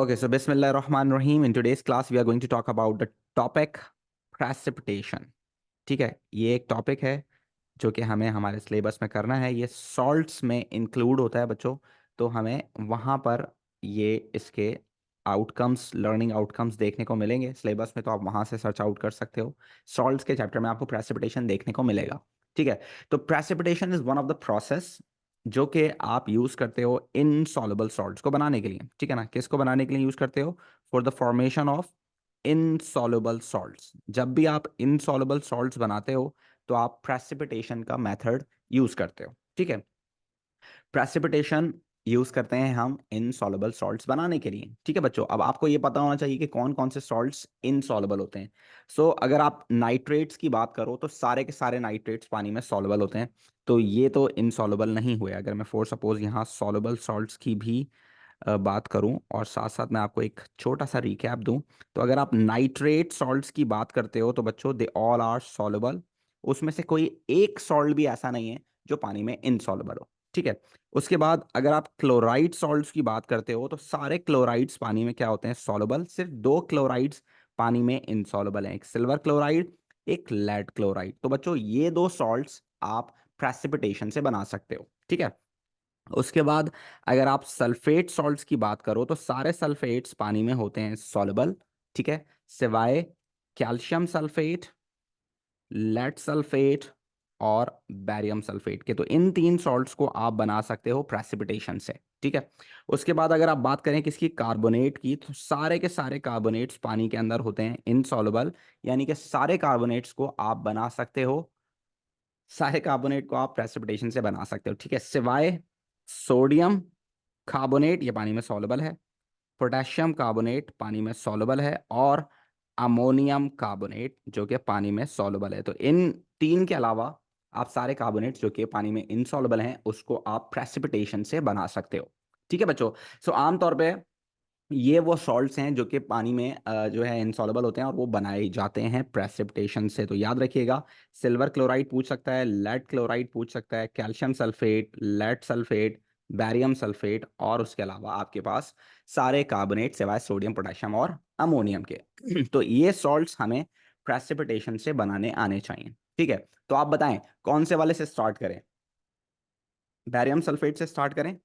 Okay, so Bismillahirrahmanirrahim. In today's class, we are going to talk about the topic precipitation. ठीक है, ये एक topic है जो कि हमें हमारे सिलेबस में करना है। ये सॉल्ट्स में इंक्लूड होता है बच्चों, तो हमें वहाँ पर ये इसके आउटकम्स, लर्निंग आउटकम्स देखने को मिलेंगे सिलेबस में, तो आप वहाँ से सर्च आउट कर सकते हो। सॉल्ट्स के चैप्टर में आपको प्रेसिपिटेशन देखने को मिलेगा। ठीक है, तो precipitation is one of the process जो कि आप यूज करते हो इनसॉल्युबल सॉल्ट्स को बनाने के लिए। ठीक है ना, किसको बनाने के लिए यूज करते हो? For the formation of insoluble salts. जब भी आप इनसॉल्युबल सॉल्ट्स बनाते हो तो आप प्रेसिपिटेशन का मेथड यूज करते हो। ठीक है, प्रेसिपिटेशन यूज करते हैं हम इनसॉल्युबल सॉल्ट्स बनाने के लिए। ठीक है बच्चों, अब आपको ये पता होना चाहिए कि कौन कौन से सॉल्ट्स इनसॉल्युबल होते हैं। अगर आप नाइट्रेट्स की बात करो तो सारे के सारे नाइट्रेट्स पानी में सॉल्युबल होते हैं, तो ये तो इनसॉल्युबल नहीं हुए। अगर मैं फॉर सपोज यहाँ सॉल्युबल सॉल्ट्स की भी बात करूं और साथ साथ मैं आपको एक छोटा सा रिकैप दूं, तो अगर आप नाइट्रेट सॉल्ट्स की बात करते हो तो बच्चों दे ऑल आर सॉल्युबल। उसमें से कोई एक सॉल्ट भी ऐसा नहीं है जो पानी में इनसॉल्युबल हो। ठीक है, उसके बाद अगर आप क्लोराइड सॉल्ट्स की बात करते हो तो सारे क्लोराइड्स पानी में क्या होते हैं? सॉल्युबल। सिर्फ दो क्लोराइड्स पानी में इनसॉल्युबल हैं, एक सिल्वर क्लोराइड, एक लेड क्लोराइड। तो बच्चों ये दो सॉल्ट्स आप प्रेसिपिटेशन से बना सकते हो। ठीक है, उसके बाद अगर आप सल्फेट सॉल्ट्स की बात करो तो सारे सल्फेट्स पानी में होते हैं सॉल्युबल। ठीक है, सिवाय कैल्शियम सल्फेट, लेड सल्फेट और बैरियम सल्फेट के। तो इन तीन सॉल्ट्स को आप बना सकते हो प्रेसिपिटेशन से। ठीक है, उसके बाद अगर आप बात करें किसकी? कार्बोनेट की, तो सारे के सारे कार्बोनेट्स पानी के अंदर होते हैं इनसॉल्युबल, यानी कि सारे कार्बोनेट्स को आप बना सकते हो, सारे कार्बोनेट को आप प्रेसिपिटेशन से बना सकते हो। ठीक है, सिवाय सोडियम कार्बोनेट, ये पानी में सॉल्युबल है, पोटेशियम कार्बोनेट पानी में सॉल्युबल है, और अमोनियम कार्बोनेट जो कि पानी में सॉल्युबल है। तो इन तीन के अलावा आप सारे कार्बोनेट जो कि पानी में इनसॉल्युबल हैं उसको आप प्रेसिपिटेशन से बना सकते हो। ठीक है बच्चों, आमतौर पे ये वो सॉल्ट्स हैं जो कि पानी में जो है इनसॉल्युबल होते हैं और वो बनाए जाते हैं प्रेसिपिटेशन से। तो याद रखिएगा, सिल्वर क्लोराइड पूछ सकता है, लेड क्लोराइड पूछ सकता है, calcium sulphate, lead sulphate, barium sulphate, और उसके अलावा आपके पास सारे कार्बोनेट सिवाय सोडियम, पोटेशियम और अमोनियम के। तो ये सॉल्ट्स हमें प्रेसिपिटेशन से बनाने आने चाहिए। ठीक है, तो आप बताएं कौन से वाले से स्टार्ट करें? बैरियम सल्फेट से स्टार्ट करें,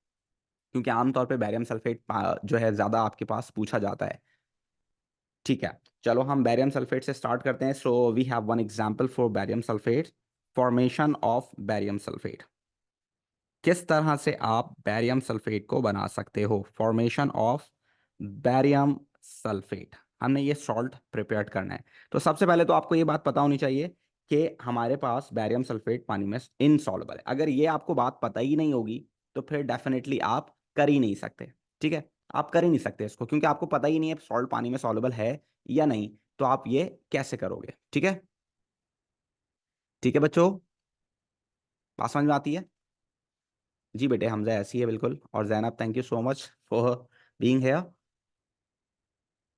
क्योंकि आमतौर पे बैरियम सल्फेट जो है ज़्यादा आपके पास पूछा जाता है। ठीक है, चलो हम बैरियम सल्फेट से स्टार्ट करते हैं। We have one example for barium sulphate, formation of barium sulphate. किस तरह से आप बैरियम सल्फेट को बना सकते हो? फॉर्मेशन ऑफ बैरियम सल्फेट, हमने ये सॉल्ट प्रिपेयर करना है। तो सबसे पहले तो आपको ये बात पता होनी चाहिए कि हमारे पास बैरियम सल्फेट पानी में इनसॉल्युबल है। अगर ये आपको बात पता ही नहीं होगी तो फिर डेफिनेटली आप कर ही नहीं सकते। ठीक है, आप कर ही नहीं सकते इसको, क्योंकि आपको पता ही नहीं है सॉल्ट पानी में सॉल्युबल है या नहीं, तो आप ये कैसे करोगे? ठीक है, ठीक है बच्चों, बात समझ में आती है? जी बेटे, हमजा ऐसी है बिल्कुल, और Zainab thank you so much for being here.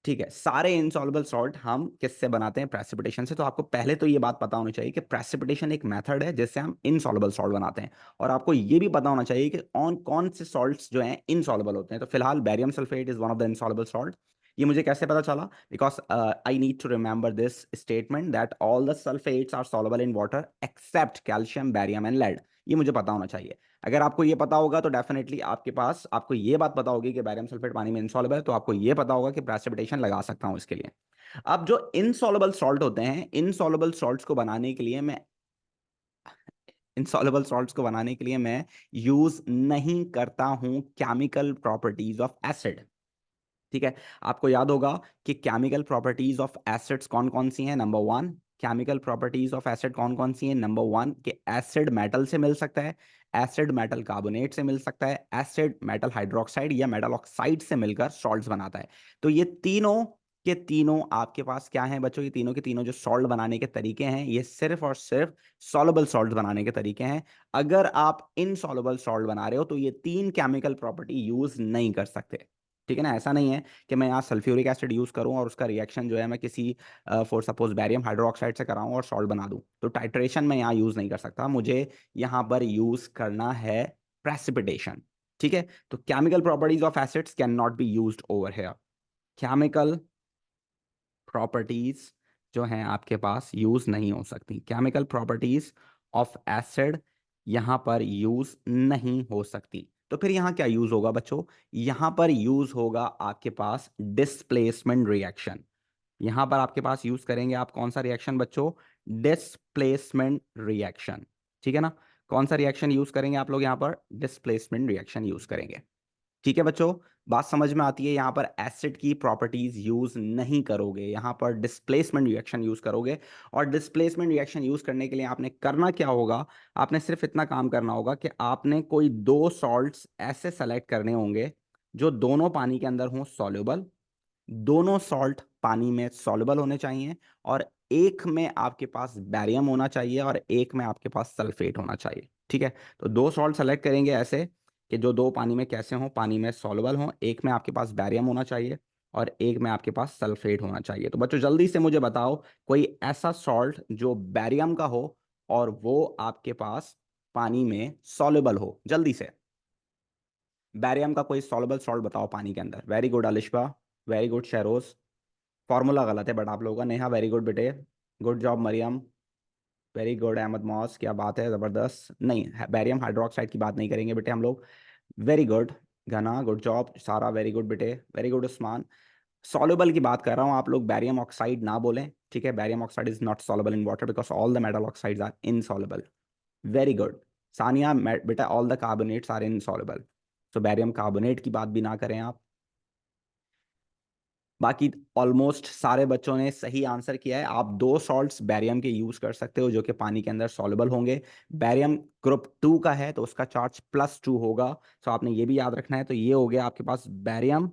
ठीक है, सारे इनसॉल्युबल सॉल्ट हम किससे बनाते हैं? प्रेसिपिटेशन से। तो आपको पहले तो ये बात पता होनी चाहिए कि प्रेसिपिटेशन एक मेथड है जिससे हम इनसॉल्युबल सॉल्ट बनाते हैं, और आपको ये भी पता होना चाहिए कि कौन से सॉल्ट्स जो हैं इनसॉल्युबल होते हैं। तो फिलहाल barium sulphate is one of the insoluble salt. ये मुझे कैसे पता चला? Because I need to remember this statement that all the sulphates are soluble in water except calcium, barium and lead. ये मुझे पता होना चाहिए। अगर आपको ये पता होगा तो डेफिनेटली आपके पास, आपको ये बात पता होगी कि बैरियम सल्फेट पानी में इनसॉल्युबल है, तो आपको ये पता होगा कि प्रेसिपिटेशन लगा सकता हूं इसके लिए। अब जो इनसॉल्युबल सॉल्ट होते हैं, इनसॉल्युबल सॉल्ट्स को बनाने के लिए मैं इनसॉल्युबल सॉल्ट्स को बनाने के लिए मैं यूज नहीं करता हूं केमिकल प्रॉपर्टीज ऑफ एसिड। ठीक है, आपको याद होगा कि केमिकल प्रॉपर्टीज ऑफ एसिड्स कौन कौन सी हैं? Number one, chemical properties of acid कौन कौन सी हैं? नंबर वन, कि एसिड मेटल से मिल सकता है, एसिड मेटल कार्बोनेट से मिल सकता है, एसिड मेटल हाइड्रोक्साइड या मेटल ऑक्साइड से मिलकर सॉल्ट्स बनाता है। तो ये तीनों के तीनों आपके पास क्या है बच्चों? ये तीनों के तीनों जो सॉल्ट बनाने के तरीके हैं, ये सिर्फ और सिर्फ सॉल्युबल सॉल्ट बनाने के तरीके हैं। अगर आप इनसॉल्युबल सॉल्ट बना रहे हो तो ये तीन केमिकल प्रॉपर्टी यूज नहीं कर सकते। ठीक है ना, ऐसा नहीं है कि मैं यहाँ सल्फ्यूरिक एसिड यूज करूँ और उसका रिएक्शन जो है मैं किसी फॉर सपोज बैरियम हाइड्रोक्साइड से कराऊँ और सॉल्ट बना दूँ। तो टाइट्रेशन मैं यहाँ यूज नहीं कर सकता, मुझे यहाँ पर यूज करना है प्रेसिपिटेशन। ठीक है, तो chemical properties of acids can not be used over here. Chemical properties जो हैं आपके पास यूज नहीं हो सकती, केमिकल प्रॉपर्टीज ऑफ एसिड यहाँ पर यूज नहीं हो सकती। तो फिर यहाँ क्या यूज होगा बच्चों? यहाँ पर यूज होगा आपके पास डिस्प्लेसमेंट रिएक्शन। यहाँ पर आपके पास यूज करेंगे आप कौन सा रिएक्शन बच्चों? Displacement reaction. ठीक है ना? कौन सा रिएक्शन यूज करेंगे आप लोग यहाँ पर? डिस्प्लेसमेंट रिएक्शन यूज करेंगे। ठीक है बच्चों, बात समझ में आती है? यहां पर एसिड की प्रॉपर्टीज यूज नहीं करोगे, यहां पर डिस्प्लेसमेंट रिएक्शन यूज करोगे। और डिस्प्लेसमेंट रिएक्शन यूज करने के लिए आपने करना क्या होगा? आपने सिर्फ इतना काम करना होगा कि आपने कोई दो सॉल्ट्स ऐसे सेलेक्ट करने होंगे जो दोनों पानी के अंदर हों सॉल्युबल, दोनों सॉल्ट पानी में सॉल्युबल होने चाहिए, और एक में आपके पास बैरियम होना चाहिए और एक में आपके पास सल्फेट होना चाहिए। ठीक है, तो दो सॉल्ट सेलेक्ट करेंगे ऐसे कि जो दो पानी में कैसे हों, पानी में सॉल्युबल हों, एक में आपके पास बैरियम होना चाहिए और एक में आपके पास सल्फेट होना चाहिए। तो बच्चों जल्दी से मुझे बताओ कोई ऐसा सॉल्ट जो बैरियम का हो और वो आपके पास पानी में सॉल्युबल हो, जल्दी से। बैरियम का कोई सॉल्युबल सॉल्ट बताओ पानी के अंदर। Very good Alishba, very good Sheroz. Formula गलत है बट आप लोगों का। नेहा वेरी गुड बेटे, good job Mariam, very good Ahmed मौस, क्या बात है, ज़बरदस्त। नहीं, बैरियम हाइड्रोक्साइड की बात नहीं करेंगे बेटे हम लोग। वेरी गुड घना, गुड जॉब सारा, वेरी गुड बेटे, वेरी गुड उस्मान। सॉल्युबल की बात कर रहा हूँ, आप लोग बैरियम ऑक्साइड ना बोलें, ठीक है? Barium oxide is not soluble in water because all the metal oxides are insoluble. Very good Sania, बेटा all the carbonates are insoluble. तो बैरियम कार्बोनेट की बात भी ना करें आप। बाकी ऑलमोस्ट सारे बच्चों ने सही आंसर किया है। आप दो सॉल्ट्स बैरियम के यूज कर सकते हो जो कि पानी के अंदर सॉल्युबल होंगे। बैरियम ग्रुप 2 का है तो उसका चार्ज +2 होगा, तो आपने ये भी याद रखना है। तो ये हो गया आपके पास बैरियम,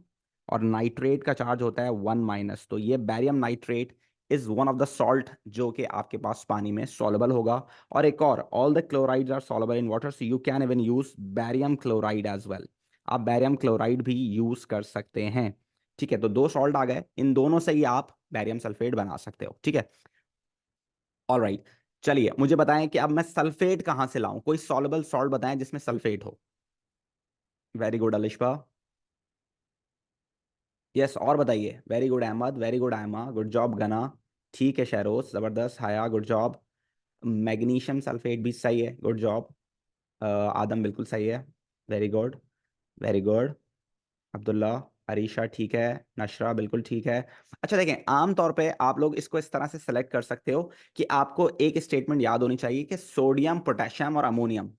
और नाइट्रेट का चार्ज होता है 1-। तो ये barium nitrate is one of the salt जो कि आपके पास पानी में सॉल्युबल होगा। और एक और, all the chlorides are soluble in water, so you can even use barium chloride as well. आप बैरियम क्लोराइड भी यूज कर सकते हैं। ठीक है, तो दो सॉल्ट आ गए, इन दोनों से ही आप बैरियम सल्फेट बना सकते हो। ठीक है, ऑल राइट। चलिए मुझे बताएं कि अब मैं सल्फेट कहां से लाऊं, कोई सॉल्युबल सॉल्ट बताएं जिसमें सल्फेट हो। वेरी गुड अलिशा, यस, और बताइए। Very good Ahmad, very good Ayma, good job Ghana. ठीक है शहरोज, जबरदस्त हया, गुड जॉब। मैग्नीशियम सल्फेट भी सही है, गुड जॉब। आदम बिल्कुल सही है, very good, very good. Abdullah, Arisha ठीक है, नशरा बिल्कुल ठीक है। अच्छा देखें, आमतौर पे आप लोग इसको इस तरह से सेलेक्ट कर सकते हो कि आपको एक स्टेटमेंट याद होनी चाहिए कि सोडियम पोटेशियम और अमोनियम,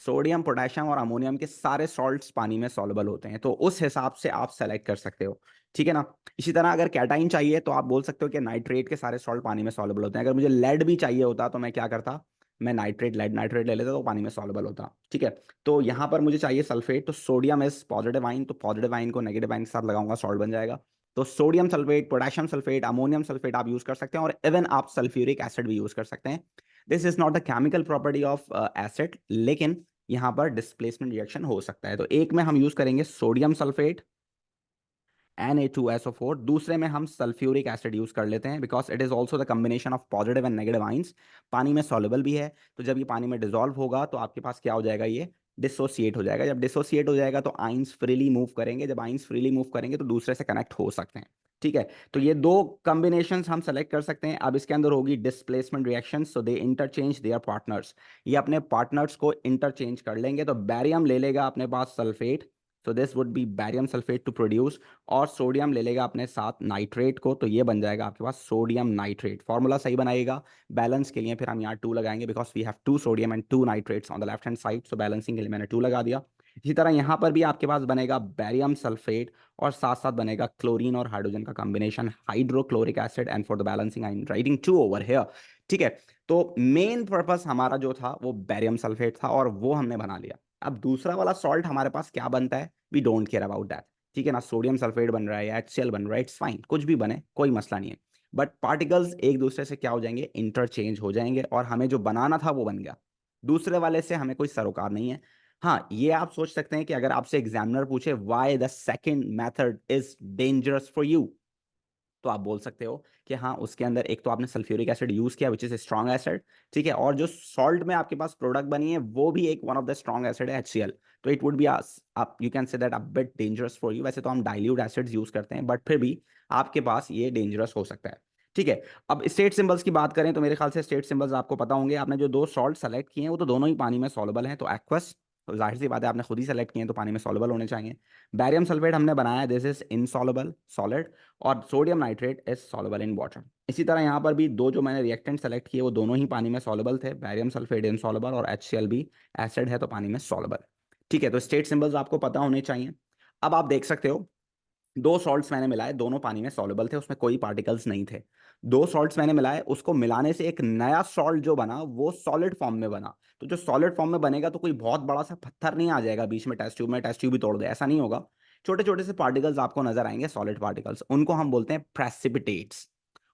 सोडियम पोटेशियम और अमोनियम के सारे सॉल्ट्स पानी में सॉल्युबल होते हैं, तो उस हिसाब से आप सेलेक्ट कर सकते हो। ठीक है ना? इसी तरह अगर कैटाइन चाहिए तो आप बोल सकते हो कि नाइट्रेट के सारे सॉल्ट पानी में सॉल्युबल होते हैं। अगर मुझे लेड भी चाहिए होता तो मैं क्या करता? मैं नाइट्रेट, लेड नाइट्रेट ले लेता तो पानी में सॉल्युबल होता। ठीक है, तो यहाँ पर मुझे चाहिए सल्फेट, तो सोडियम इज पॉजिटिव आइन, तो पॉजिटिव आइन को नेगेटिव आइन के साथ लगाऊंगा, सॉल्ट बन जाएगा। तो sodium sulphate, potassium sulphate, ammonium sulphate आप यूज कर सकते हैं, और इवन आप सल्फ्यूरिक एसिड भी यूज कर सकते हैं। This is not the chemical property of acid, लेकिन यहाँ पर डिस्प्लेसमेंट रिएक्शन हो सकता है। तो एक में हम यूज करेंगे सोडियम सल्फेट Na2SO4, दूसरे में हम सल्फ्यूरिक एसिड यूज कर लेते हैं because it is also the combination of positive and negative ions. पानी में सॉल्युबल भी है, तो जब ये पानी में डिसॉल्व होगा तो आपके पास क्या हो जाएगा? ये डिसोसिएट हो जाएगा। जब डिसोसिएट हो जाएगा तो आइंस फ्रीली मूव करेंगे, जब आइंस फ्रीली मूव करेंगे तो दूसरे से कनेक्ट हो सकते हैं। ठीक है, तो ये दो कॉम्बिनेशंस हम सेलेक्ट कर सकते हैं। अब इसके अंदर होगी displacement reaction, so they interchange there partners. ये अपने पार्टनर्स को इंटरचेंज कर लेंगे, तो बैरियम ले लेगा अपने पास sulphate, so this would be barium sulphate to produce, और सोडियम ले लेगा अपने साथ नाइट्रेट को, तो ये बन जाएगा आपके पास सोडियम नाइट्रेट। फॉर्मूला सही बनाएगा। बैलेंस के लिए फिर हम यहाँ 2 लगाएंगे because we have 2 sodium and 2 nitrates on the left hand side, so balancing के लिए मैंने 2 लगा दिया। इसी तरह यहाँ पर भी आपके पास बनेगा बैरियम सल्फेट, और साथ साथ बनेगा क्लोरीन और हाइड्रोजन का combination, hydrochloric acid, and for the balancing I am writing 2 over here. ठीक है, तो मेन पर्पस हमारा जो था वो बैरियम सल्फेट था और वो हमने बना लिया। अब दूसरा वाला सॉल्ट हमारे पास क्या बनता है? We don't care about that. ठीक है ना? सोडियम सल्फेट बन रहा है या HCl बन रहा है, इट्स फाइन, कुछ भी बने कोई मसला नहीं है। बट पार्टिकल्स एक दूसरे से क्या हो जाएंगे? इंटरचेंज हो जाएंगे, और हमें जो बनाना था वो बन गया। दूसरे वाले से हमें कोई सरोकार नहीं है। हाँ, ये आप सोच सकते हैं कि अगर आपसे एग्जामिनर पूछे why the second method is dangerous for you, तो आप बोल सकते हो कि हाँ उसके अंदर एक तो आपने सल्फ्यूरिक एसिड यूज किया विच इज स्ट्रॉन्ग एसिड, ठीक है, और जो सॉल्ट में आपके पास प्रोडक्ट बनी है वो भी एक one of the strong acid है HCl। तो इट वुड बी आप you can say that a bit dangerous for you. वैसे तो हम डाइल्यूट एसिड्स यूज करते हैं बट फिर भी आपके पास ये डेंजरस हो सकता है, ठीक है। अब स्टेट सिंबल्स की बात करें तो मेरे ख्याल से स्टेट सिंबल्स आपको पता होंगे। आपने जो दो सॉल्ट सेलेक्ट किए हैं वो तो दोनों ही पानी में सॉल्युबल हैं, तो एक्वस, तो जाहिर सी बात है आपने खुद ही सेलेक्ट किए हैं तो पानी में सॉल्युबल होने चाहिए। बैरियम सल्फेट हमने बनाया, दिस इज इनसॉल्युबल सॉलिड, और sodium nitrate is soluble in water. इसी तरह यहाँ पर भी दो जो मैंने रिएक्टेंट सेलेक्ट किए वो दोनों ही पानी में सॉल्युबल थे, बैरियम सल्फेट इनसॉल्युबल और HCl भी एसिड है तो पानी में सॉल्युबल, ठीक है। तो स्टेट सिंबल्स आपको पता होने चाहिए। अब आप देख सकते हो दो सॉल्ट्स मैंने मिलाए, दोनों पानी में सॉल्युबल थे, उसमें कोई पार्टिकल्स नहीं थे। दो सॉल्ट्स मैंने मिलाए, उसको मिलाने से एक नया सॉल्ट जो बना वो सॉलिड फॉर्म में बना। तो जो सॉलिड फॉर्म में बनेगा तो कोई बहुत बड़ा सा पत्थर नहीं आ जाएगा बीच में टेस्ट ट्यूब में, टेस्ट ट्यूब भी तोड़ दे, ऐसा नहीं होगा। छोटे छोटे से पार्टिकल्स आपको नजर आएंगे, सॉलिड पार्टिकल्स, उनको हम बोलते हैं प्रेसिपिटेट्स,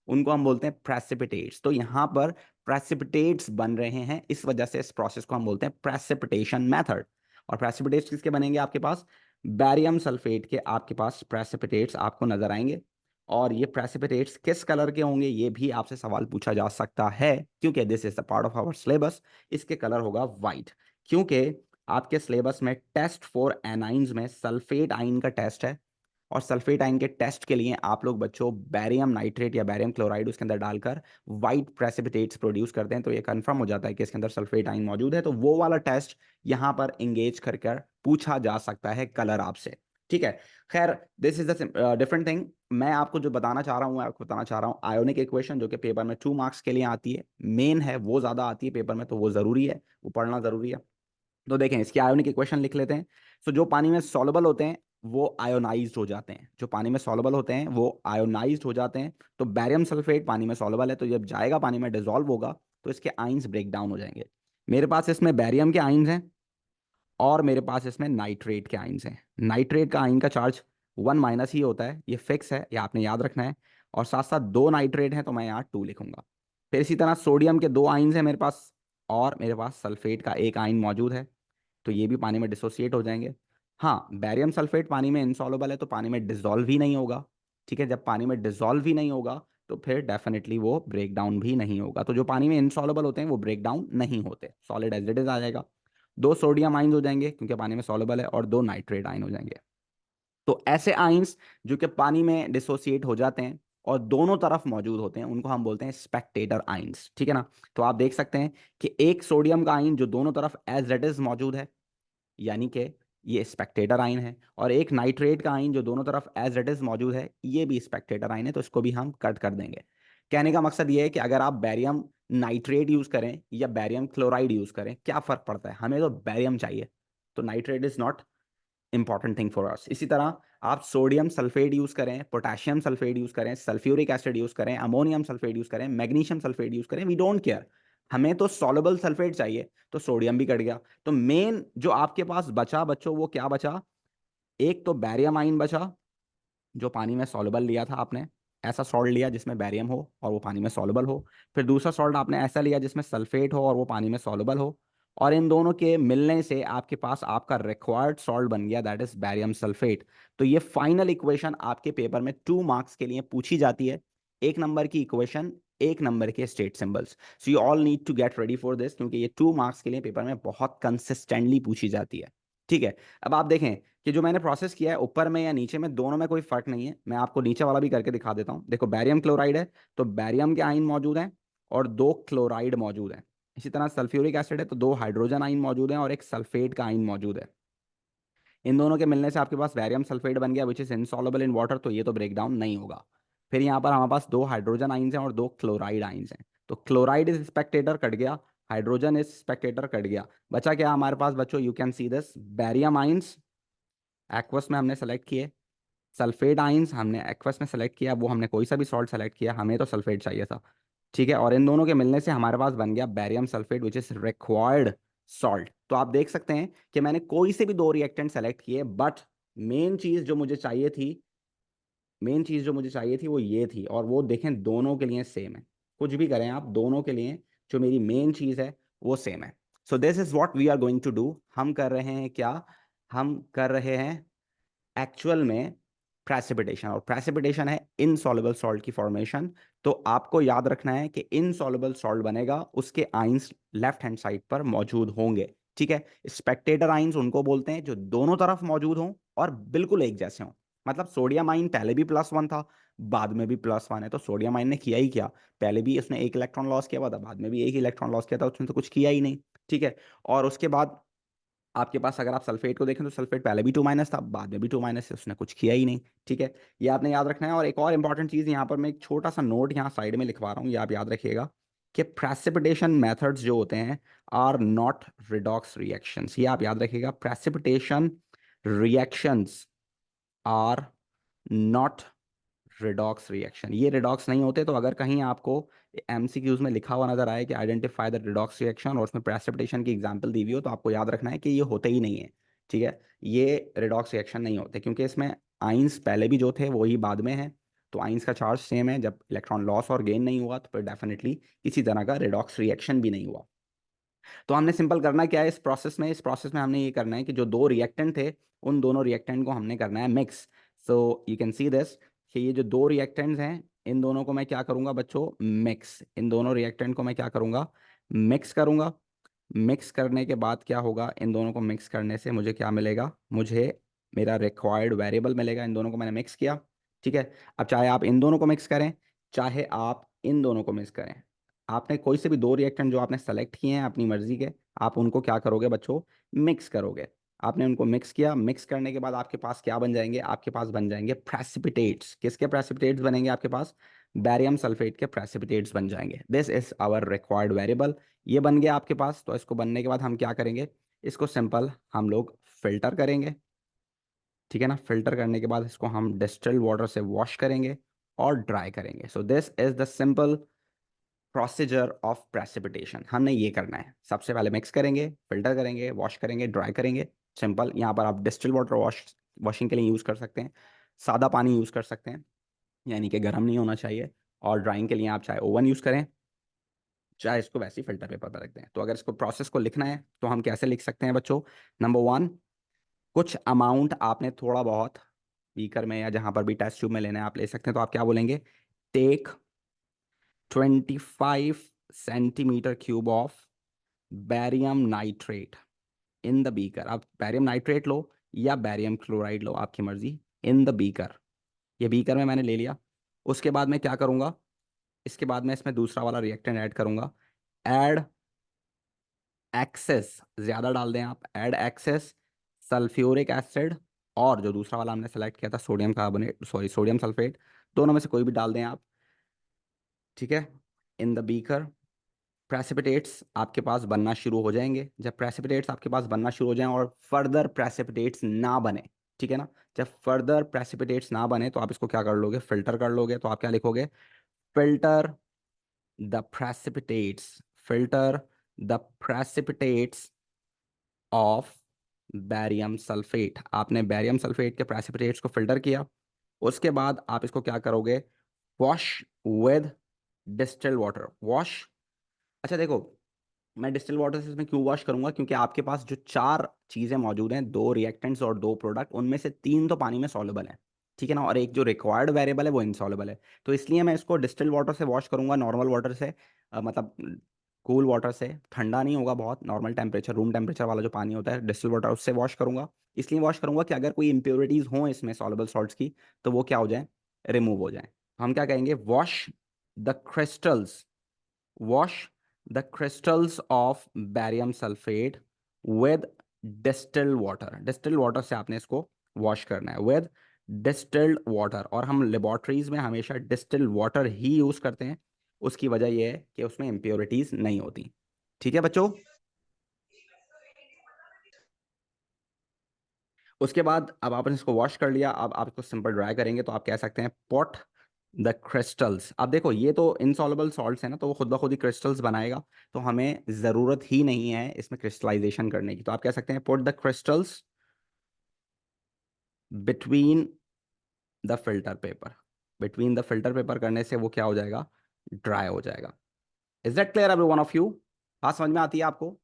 उनको हम बोलते हैं प्रेसिपिटेट्स। तो यहाँ पर प्रेसिपिटेट्स बन रहे हैं, इस वजह से इस प्रोसेस को हम बोलते हैं प्रेसिपिटेशन मेथड। और प्रेसिपिटेट्स किसके बनेंगे आपके पास, बैरियम सल्फेट के आपके पास प्रेसिपिटेट्स आपको नजर आएंगे। और ये प्रेसिपिटेट्स किस कलर के होंगे ये भी आपसे सवाल पूछा जा सकता है, क्योंकि this is the part of our syllabus. इसके कलर होगा वाइट, क्योंकि आपके सिलेबस में टेस्ट फॉर एनाइंस में सल्फेट आइन का टेस्ट है, और सल्फेट आयन के टेस्ट के लिए आप लोग बच्चों बैरियम नाइट्रेट या बैरियम क्लोराइड उसके अंदर डालकर वाइट प्रेसिपिटेट्स प्रोड्यूस करते हैं, तो ये कंफर्म हो जाता है कि इसके अंदर सल्फेट आयन मौजूद है। तो वो वाला टेस्ट यहाँ पर इंगेज कर कर पूछा जा सकता है कलर आपसे, ठीक है। खैर this is the different thing. मैं आपको जो बताना चाह रहा हूँ, आपको बताना चाह रहा हूँ आयोनिक इक्वेशन, जो कि पेपर में 2 मार्क्स के लिए आती है, मेन है वो ज्यादा आती है पेपर में, तो वो जरूरी है, वो पढ़ना जरूरी है। तो देखें इसकी आयोनिक इक्वेशन लिख लेते हैं। सो जो पानी में सॉल्युबल होते हैं वो आयोनाइज्ड हो जाते हैं, जो पानी में सॉल्युबल होते हैं वो आयोनाइज्ड हो जाते हैं। तो बैरियम सल्फेट पानी में सॉल्युबल है, तो जब जाएगा पानी में डिजोल्व होगा तो इसके आइंस ब्रेक डाउन हो जाएंगे। मेरे पास इसमें बैरियम के आइंस हैं और मेरे पास इसमें नाइट्रेट के आइंस हैं। नाइट्रेट का आइन का चार्ज 1- ही होता है, ये फिक्स है, ये आपने याद रखना है। और साथ साथ दो नाइट्रेट हैं तो मैं यहाँ 2 लिखूंगा। फिर इसी तरह सोडियम के 2 आइंस हैं मेरे पास, और मेरे पास सल्फेट का एक आइन मौजूद है, तो ये भी पानी में डिसोसिएट हो जाएंगे। हाँ बैरियम सल्फेट पानी में इनसॉल्युबल है तो पानी में डिसॉल्व ही नहीं होगा, ठीक है। जब पानी में डिसॉल्व ही नहीं होगा तो फिर डेफिनेटली वो ब्रेक डाउन भी नहीं होगा। तो जो पानी में इनसॉल्युबल होते हैं वो ब्रेक डाउन नहीं होते, सॉलिड एज इट इज आ जाएगा। दो सोडियम आइंस हो जाएंगे क्योंकि पानी में सॉल्युबल है, और दो नाइट्रेट आइन हो जाएंगे। तो ऐसे आइंस जो कि पानी में डिसोसिएट हो जाते हैं और दोनों तरफ मौजूद होते हैं उनको हम बोलते हैं स्पेक्टेटर आइंस, ठीक है ना। तो आप देख सकते हैं कि एक सोडियम का आइन जो दोनों तरफ एज इट इज मौजूद है, यानी कि ये स्पेक्टेटर आइन है, और एक नाइट्रेट का आइन जो दोनों तरफ एज इट इज मौजूद है ये भी स्पेक्टेटर आइन है, तो इसको भी हम कट कर देंगे। कहने का मकसद ये है कि अगर आप बैरियम नाइट्रेट यूज करें या बैरियम क्लोराइड यूज करें क्या फर्क पड़ता है, हमें तो बैरियम चाहिए, तो nitrate is not important thing for us. इसी तरह आप सोडियम सल्फेट यूज करें, पोटेशियम सल्फेट यूज करें, सल्फ्यूरिक एसिड यूज करें, अमोनियम सल्फेट यूज करें, मैग्नीशियम सल्फेट यूज करें, वी डोंट केयर, हमें तो सॉल्युबल सल्फेट चाहिए, तो सोडियम भी कट गया। तो मेन जो आपके पास बचा बच्चों वो क्या बचा, एक तो बैरियम आइन बचा जो पानी में सॉल्युबल लिया था आपने, ऐसा सॉल्ट लिया जिसमें बैरियम हो और वो पानी में सॉल्युबल हो। फिर दूसरा सॉल्ट आपने ऐसा लिया जिसमें सल्फेट हो और वो पानी में सॉल्युबल हो, और इन दोनों के मिलने से आपके पास आपका रिक्वायर्ड सॉल्ट बन गया, दैट इज बैरियम सल्फेट। तो ये फाइनल इक्वेशन आपके पेपर में 2 मार्क्स के लिए पूछी जाती है, 1 नंबर की इक्वेशन, 1 नंबर के state symbols. So you all need to get ready for this, क्योंकि ये 2 मार्क्स के लिए पेपर में बहुत कंसिस्टेंटली पूछी जाती है, ठीक है। अब आप देखें कि जो मैंने प्रोसेस किया है ऊपर में या नीचे में दोनों में कोई फर्क नहीं है, मैं आपको नीचे वाला भी करके दिखा देता हूं। देखो बैरियम क्लोराइड है तो बैरियम के आइन मौजूद हैं और दो क्लोराइड मौजूद हैं। इसी तरह सल्फ्यूरिक एसिड है तो दो हाइड्रोजन आइन मौजूद हैं और एक सल्फेट का आइन मौजूद है। इन दोनों के मिलने से आपके पास बैरियम सल्फेट बन गया विच इज इनसॉल्युबल इन वाटर, तो ये तो ब्रेक डाउन नहीं होगा। फिर यहाँ पर हमारे पास दो हाइड्रोजन आइंस हैं और दो क्लोराइड आइंस हैं, तो क्लोराइड इज स्पेक्टेटर कट गया, हाइड्रोजन इज स्पेक्टेटर कट गया, बचा क्या हमारे पास बच्चों, you can see this barium ions aqueous में हमने सेलेक्ट किए, सल्फेट आइंस हमने एक्वस में सेलेक्ट किया, वो हमने कोई सा भी सॉल्ट सेलेक्ट किया, हमें तो सल्फेट चाहिए था, ठीक है। और इन दोनों के मिलने से हमारे पास बन गया barium sulphate which is required salt. तो आप देख सकते हैं कि मैंने कोई से भी दो रिएक्टेंट सेलेक्ट किए, बट मेन चीज जो मुझे चाहिए थी, मेन चीज जो मुझे चाहिए थी वो ये थी, और वो देखें दोनों के लिए सेम है, कुछ भी करें आप दोनों के लिए जो मेरी मेन चीज है वो सेम है। So this is what we are going to do, हम कर रहे हैं क्या, हम कर रहे हैं एक्चुअल में प्रेसिपिटेशन, और प्रेसिपिटेशन है इनसॉल्युबल सॉल्ट की फॉर्मेशन। तो आपको याद रखना है कि इनसॉल्युबल सॉल्ट बनेगा, उसके आइंस लेफ्ट हैंड साइड पर मौजूद होंगे। ठीक है, स्पेक्टेटर आइंस उनको बोलते हैं जो दोनों तरफ मौजूद हों और बिल्कुल एक जैसे हों। मतलब सोडियम आइन पहले भी +1 था, बाद में भी +1 है, तो सोडियम आइन ने किया ही क्या, पहले भी उसने एक इलेक्ट्रॉन लॉस किया हुआ था, बाद में भी एक इलेक्ट्रॉन लॉस किया था, उसने तो कुछ किया ही नहीं। ठीक है, और उसके बाद आपके पास अगर आप सल्फेट को देखें तो सल्फेट पहले भी 2- था, बाद में भी 2- है, उसने कुछ किया ही नहीं। ठीक है, ये आपने याद रखना है। और एक और इंपॉर्टेंट चीज़ यहाँ पर मैं एक छोटा सा नोट यहाँ साइड में लिखवा रहा हूँ, ये आप याद रखिएगा कि प्रेसिपिटेशन मेथड्स जो होते हैं आर नॉट रिडॉक्स रिएक्शंस। ये आप याद रखिएगा, precipitation reactions are not redox reaction. ये रिडॉक्स नहीं होते। तो अगर कहीं आपको एमसीक्यूज में लिखा हुआ नजर आए कि आइडेंटिफाई द रिडॉक्स रिएक्शन और उसमें प्रेसिपिटेशन की एग्जांपल दी हुई हो, तो आपको याद रखना है कि ये होते ही नहीं है। ठीक है, ये रिडॉक्स रिएक्शन नहीं होते, क्योंकि इसमें आइंस पहले भी जो थे वही बाद में है। तो आइंस का चार्ज सेम है, जब इलेक्ट्रॉन लॉस और गेन नहीं हुआ तो फिर डेफिनेटली किसी तरह का रिडॉक्स रिएक्शन भी नहीं हुआ। तो हमने सिंपल करना क्या है इस प्रोसेस में हमने ये करना है कि जो दो रिएक्टेंट थे उन दोनों रिएक्टेंट को हमने करना है mix. So you can see this कि ये जो दो रिएक्टेंट्स हैं इन दोनों को मैं क्या करूंगा बच्चों, मिक्स। इन दोनों रिएक्टेंट को मैं क्या करूंगा, मिक्स करूंगा। मिक्स करने के बाद क्या होगा, इन दोनों को मिक्स करने से मुझे क्या मिलेगा, मुझे मेरा रिक्वायर्ड वेरिएबल मिलेगा। इन दोनों को मैंने मिक्स किया। ठीक है, अब चाहे आप इन दोनों को मिक्स करें, चाहे आप इन दोनों को मिक्स करें, आपने कोई से भी दो रिएक्टेंट जो आपने सेलेक्ट किए हैं अपनी मर्जी के, आप उनको क्या करोगे बच्चों, मिक्स करोगे। आपने उनको मिक्स किया, मिक्स करने के बाद आपके पास क्या बन जाएंगे, आपके पास बन जाएंगे प्रेसिपिटेट्स। किसके प्रेसिपिटेट्स बनेंगे आपके पास, बैरियम सल्फेट के प्रेसिपिटेट्स बन जाएंगे। This is our required variable. ये बन गया आपके पास। तो इसको बनने के बाद हम क्या करेंगे, इसको सिंपल हम लोग फिल्टर करेंगे। ठीक है ना, फिल्टर करने के बाद इसको हम डिस्टिल्ड वाटर से वॉश करेंगे और ड्राई करेंगे। सो this is the simple procedure of precipitation. हमने ये करना है, सबसे पहले मिक्स करेंगे, फिल्टर करेंगे, वॉश करेंगे, ड्राई करेंगे। सिंपल। यहाँ पर आप डिस्टिल वाटर वॉशिंग के लिए यूज़ कर सकते हैं, सादा पानी यूज़ कर सकते हैं, यानी कि गर्म नहीं होना चाहिए। और ड्राइंग के लिए आप चाहे ओवन यूज़ करें, चाहे इसको वैसे ही फिल्टर पेपर पर रख दें। तो अगर इसको प्रोसेस को लिखना है तो हम कैसे लिख सकते हैं बच्चों, नंबर 1, कुछ अमाउंट आपने थोड़ा बहुत बीकर में या जहाँ पर भी टेस्ट ट्यूब में लेना है आप ले सकते हैं। तो आप क्या बोलेंगे, take 25 cm³ of barium nitrate in the beaker. आप बैरियम नाइट्रेट लो या बैरियम क्लोराइड लो, आपकी मर्जी, इन द बीकर। ये बीकर में मैंने ले लिया। उसके बाद मैं क्या करूंगा, इसके बाद मैं इसमें दूसरा वाला रिएक्टेंट ऐड करूंगा, ऐड एक्सेस, ज्यादा डाल दें आप, ऐड एक्सेस सल्फ्यूरिक एसिड, और जो दूसरा वाला हमने सेलेक्ट किया था sodium carbonate, sorry sodium sulphate, दोनों में से कोई भी डाल दें आप। ठीक है, इन द बीकर प्रेसिपिटेट्स आपके पास बनना शुरू हो जाएंगे। जब प्रेसिपिटेट्स आपके पास बनना शुरू हो जाएं और फर्दर प्रेसिपिटेट्स ना बने, ठीक है ना, जब फर्दर प्रेसिपिटेट्स ना बने तो आप इसको क्या कर लोगे, फिल्टर कर लोगे। तो आप क्या लिखोगे, filter the precipitates, filter the precipitates of barium sulphate. आपने बैरियम सल्फेट के प्रेसिपिटेट्स को फिल्टर किया। उसके बाद आप इसको क्या करोगे, wash with distilled water, wash. अच्छा देखो, मैं डिस्टिल वाटर से इसमें क्यों वॉश करूंगा, क्योंकि आपके पास जो चार चीज़ें मौजूद हैं, दो रिएक्टेंट्स और दो प्रोडक्ट, उनमें से तीन तो पानी में सॉल्युबल है। ठीक है ना, और एक जो रिक्वायर्ड वेरिएबल है वो इनसॉल्युबल है। तो इसलिए मैं इसको डिस्टिल वाटर से वॉश करूंगा, नॉर्मल वाटर से, मतलब कूल वाटर से, ठंडा नहीं होगा बहुत, नॉर्मल टेम्परेचर, रूम टेम्परेचर वाला जो पानी होता है डिस्टिल वाटर, उससे वॉश करूंगा। इसलिए वॉश करूंगा कि अगर कोई इंप्योरिटीज़ हों इसमें सॉल्युबल सॉल्ट्स की, तो वो क्या हो जाए, रिमूव हो जाए। हम क्या कहेंगे, wash the crystals, wash the crystals of barium sulfate with distilled water। distilled water से आपने इसको वॉश करना है, with distilled water। और हम लेबोरेटरीज में हमेशा distilled water ही यूज करते हैं। उसकी वजह यह है कि उसमें इम्प्योरिटीज नहीं होती। ठीक है बच्चों, उसके बाद अब आपने इसको वॉश कर लिया, अब आप इसको सिंपल ड्राई करेंगे। तो आप कह सकते हैं पुट द क्रिस्टल्स। अब देखो ये तो इनसॉल्युबल सॉल्ट्स है ना, तो वो खुद ब खुद ही क्रिस्टल्स बनाएगा, तो हमें ज़रूरत ही नहीं है इसमें क्रिस्टलाइजेशन करने की। तो आप कह सकते हैं put the crystals between the filter paper. Between the filter paper करने से वो क्या हो जाएगा, ड्राई हो जाएगा। Is that clear every one of you, बात समझ में आती है आपको।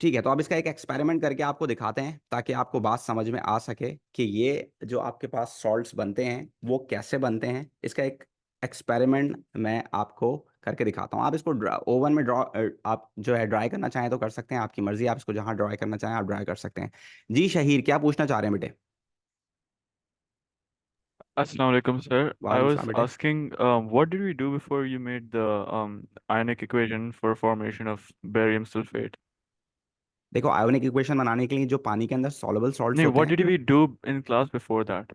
ठीक है, तो अब इसका एक एक्सपेरिमेंट करके आपको दिखाते हैं ताकि आपको बात समझ में आ सके कि ये जो आपके पास सॉल्ट्स बनते हैं वो कैसे बनते हैं। इसका एक एक्सपेरिमेंट मैं आपको करके दिखाता हूँ। आप इसको ओवन में आप जो है ड्राई करना चाहें तो कर सकते हैं, आपकी मर्जी, आप इसको जहाँ ड्राई करना चाहें आप ड्राई कर सकते हैं। जी शहीर, क्या पूछना चाह रहे हैं बेटे? Assalamu alaikum, sir. I वालेकुम सलाम was बेटे। asking, what did we do before you made the ionic equation for formation of barium sulfate? देखो, आयोनिक इक्वेशन बनाने के लिए जो पानी के अंदर सॉल्युबल सॉल्ट्स No, होते what हैं। did we do in class before that?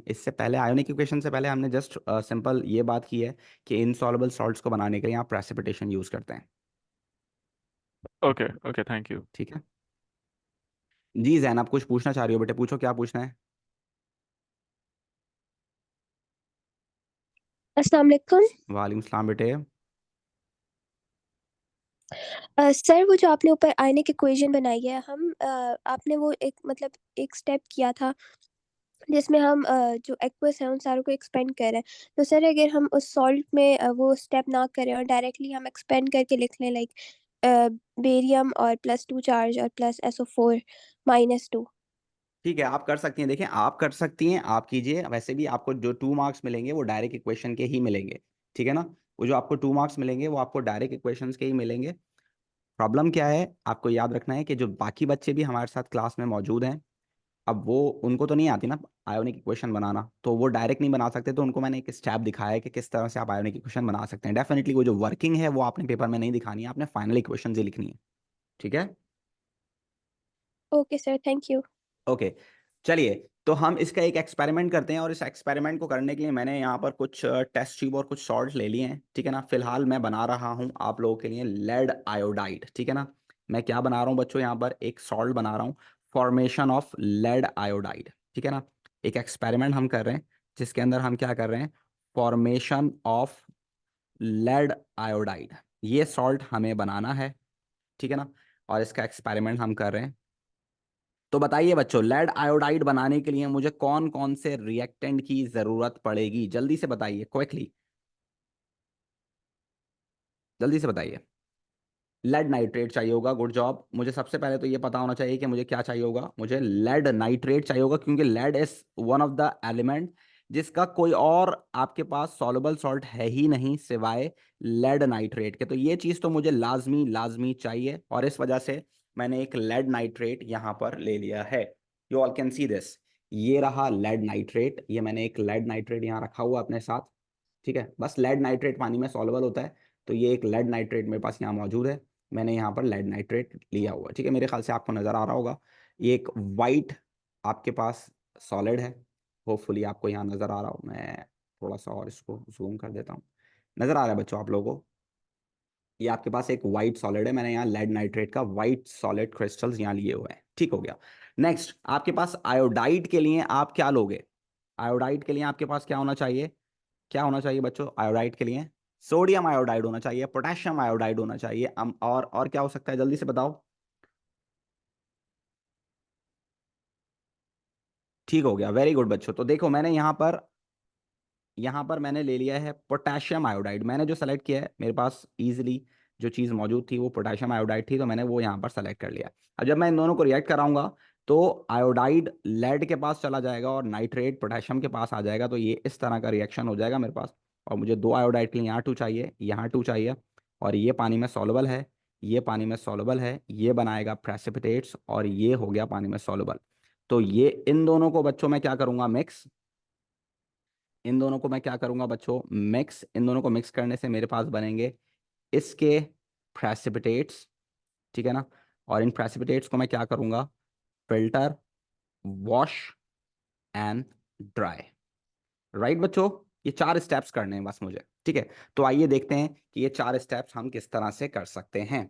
इससे पहले आयोनिक इक्वेशन से पहले हमने जस्ट सिंपल ये बात की है कि इनसॉल्युबल सॉल्ट्स को बनाने के लिए आप प्रेसिपिटेशन यूज करते हैं। Okay, okay, thank you. ठीक है। जी जैन, आप कुछ पूछना चाह रही हो बेटे, पूछो क्या पूछना है। अस्सलाम वालेकुम। वालेकुम सलाम बेटे। सर वो जो आपने ऊपर आयनिक इक्वेशन बनाई है आपने वो एक मतलब एक स्टेप किया था जिसमें हम जो एक्वस हैं उन सारों को एक्सपेंड कर रहे हैं। तो सर अगर हम उस सॉल्ट में वो स्टेप ना करें और डायरेक्टली हम एक्सपेंड करके लिख लें लाइक बेरियम और +2 चार्ज और प्लस SO4 -2। ठीक है, आप कर सकती हैं। देखें, आप कर सकती हैं, आप कीजिए। वैसे भी आपको जो 2 मार्क्स मिलेंगे वो डायरेक्ट इक्वेशन के ही मिलेंगे। ठीक है ना? वो जो आपको 2 मार्क्स मिलेंगे वो आपको डायरेक्ट इक्वेशंस के ही मिलेंगे। प्रॉब्लम क्या है, आपको याद रखना है कि जो बाकी बच्चे भी हमारे साथ क्लास में मौजूद हैं, अब वो उनको तो नहीं आती ना आयोनिक इक्वेशन बनाना, तो वो डायरेक्ट नहीं बना सकते। तो उनको मैंने एक स्टेप दिखाया है कि किस तरह से आप आयोनिक इक्वेशन बना सकते हैं। डेफिनेटली वो जो वर्किंग है वो आपने पेपर में नहीं दिखानी है, आपने फाइनल इक्वेशन ही लिखनी है। ठीक है। Okay sir, thank you. Okay, चलिए, तो हम इसका एक एक्सपेरिमेंट करते हैं। और इस एक्सपेरिमेंट को करने के लिए मैंने यहाँ पर कुछ टेस्ट ट्यूब और कुछ सॉल्ट ले लिए हैं। ठीक है ना? फिलहाल मैं बना रहा हूँ आप लोगों के लिए लेड आयोडाइड। ठीक है ना? मैं क्या बना रहा हूँ बच्चों, यहाँ पर एक सॉल्ट बना रहा हूँ, फॉर्मेशन ऑफ लेड आयोडाइड। ठीक है ना? एक एक्सपेरिमेंट हम कर रहे हैं जिसके अंदर हम क्या कर रहे हैं, फॉर्मेशन ऑफ लेड आयोडाइड। ये सॉल्ट हमें बनाना है। ठीक है ना? और इसका एक्सपेरिमेंट हम कर रहे हैं। तो बताइए बच्चों, लेड आयोडाइड बनाने के लिए मुझे कौन कौन से रिएक्टेंट की जरूरत पड़ेगी? जल्दी से बताइए, क्विकली, जल्दी से बताइए। लेड नाइट्रेट चाहिए होगा, गुड जॉब। मुझे सबसे पहले तो ये पता होना चाहिए कि मुझे क्या चाहिए होगा। मुझे लेड नाइट्रेट चाहिए होगा, क्योंकि lead is one of the element जिसका कोई और आपके पास सॉल्युबल सॉल्ट है ही नहीं सिवाय लेड नाइट्रेट के। तो ये चीज़ तो मुझे लाजमी लाजमी चाहिए, और इस वजह से मैंने एक लेड नाइट्रेट यहाँ पर ले लिया है। You all can see this. ये रहा लेड नाइट्रेट, ये मैंने एक लेड नाइट्रेट यहाँ रखा हुआ अपने साथ। ठीक है, बस लेड नाइट्रेट पानी में सॉल्युबल होता है, तो ये एक लेड नाइट्रेट मेरे पास यहाँ मौजूद है। मैंने यहाँ पर लेड नाइट्रेट लिया हुआ है। ठीक है, मेरे ख्याल से आपको नज़र आ रहा होगा। ये एक वाइट आपके पास सॉलिड है। होपफुली आपको यहाँ नज़र आ रहा हो। मैं थोड़ा सा और इसको जूम कर देता हूँ। नज़र आ रहा है बच्चों आप लोगों को? ये आपके पास एक वाइट सॉलिड है। मैंने यहाँ लेड नाइट्रेट का वाइट सॉलिड क्रिस्टल्स यहाँ लिए हुए हैं। ठीक हो गया। नेक्स्ट, आपके पास आयोडाइड के लिए आप क्या लोगे? आयोडाइड के लिए आपके पास क्या होना चाहिए? क्या होना चाहिए बच्चों आयोडाइड के लिए? सोडियम आयोडाइड होना चाहिए, पोटेशियम आयोडाइड होना चाहिए। और क्या हो सकता है, जल्दी से बताओ। ठीक हो गया, वेरी गुड बच्चों। तो देखो, मैंने यहाँ पर मैंने ले लिया है पोटेशियम आयोडाइड। मैंने जो सेलेक्ट किया है, मेरे पास इजीली जो चीज़ मौजूद थी वो पोटेशियम आयोडाइड थी, तो मैंने वो यहाँ पर सेलेक्ट कर लिया। अब जब मैं इन दोनों को रिएक्ट कराऊंगा तो आयोडाइड लेड के पास चला जाएगा और नाइट्रेट पोटेशियम के पास आ जाएगा। तो ये इस तरह का रिएक्शन हो जाएगा मेरे पास। और मुझे दो आयोडाइड के लिए यहाँ 2 चाहिए, यहाँ 2 चाहिए। और ये पानी में सॉल्युबल है, ये पानी में सॉल्युबल है, ये बनाएगा प्रेसिपिटेट्स, और ये हो गया पानी में सॉल्युबल। तो ये इन दोनों को बच्चों मैं क्या करूंगा, मिक्स। इन दोनों को मैं क्या करूंगा बच्चों, मिक्स। इन दोनों को मिक्स करने से मेरे पास बनेंगे इसके प्रेसिपिटेट्स। ठीक है ना? और इन प्रेसिपिटेट्स को मैं क्या करूंगा, filter, wash and dry. Right बच्चों? ये 4 स्टेप्स करने हैं बस मुझे। ठीक है, तो आइए देखते हैं कि ये 4 स्टेप्स हम किस तरह से कर सकते हैं।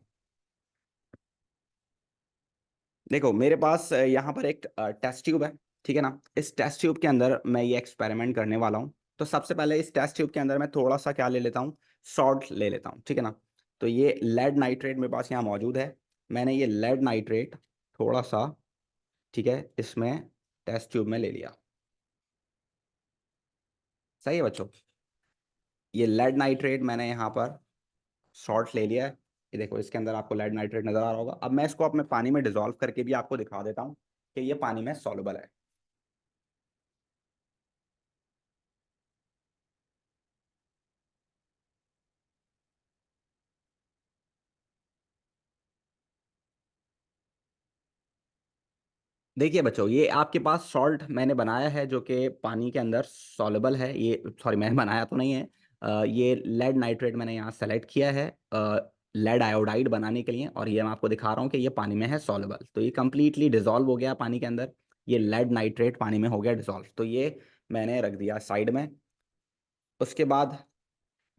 देखो, मेरे पास यहाँ पर एक टेस्ट ट्यूब है। ठीक है ना? इस टेस्ट ट्यूब के अंदर मैं ये एक्सपेरिमेंट करने वाला हूँ। तो सबसे पहले इस टेस्ट ट्यूब के अंदर मैं थोड़ा सा क्या ले लेता हूँ, सॉल्ट ले लेता हूँ। ठीक है ना? तो ये लेड नाइट्रेट मेरे पास यहाँ मौजूद है। मैंने ये लेड नाइट्रेट थोड़ा सा, ठीक है, इसमें टेस्ट ट्यूब में ले लिया। सही है बच्चों? ये लेड नाइट्रेट मैंने यहाँ पर सॉल्ट ले लिया है, ये देखो इसके अंदर आपको लेड नाइट्रेट नजर आ रहा होगा। अब मैं इसको अपने पानी में डिसॉल्व करके भी आपको दिखा देता हूँ कि ये पानी में सॉल्युबल है। देखिए बच्चों, ये आपके पास सॉल्ट मैंने बनाया है जो कि पानी के अंदर सॉल्युबल है। ये सॉरी, मैंने बनाया तो नहीं है। ये लेड नाइट्रेट मैंने यहाँ सेलेक्ट किया है लेड आयोडाइड बनाने के लिए, और ये मैं आपको दिखा रहा हूँ कि ये पानी में है सॉल्युबल। तो ये कंप्लीटली डिजॉल्व हो गया पानी के अंदर, ये लेड नाइट्रेट पानी में हो गया डिजॉल्व। तो ये मैंने रख दिया साइड में। उसके बाद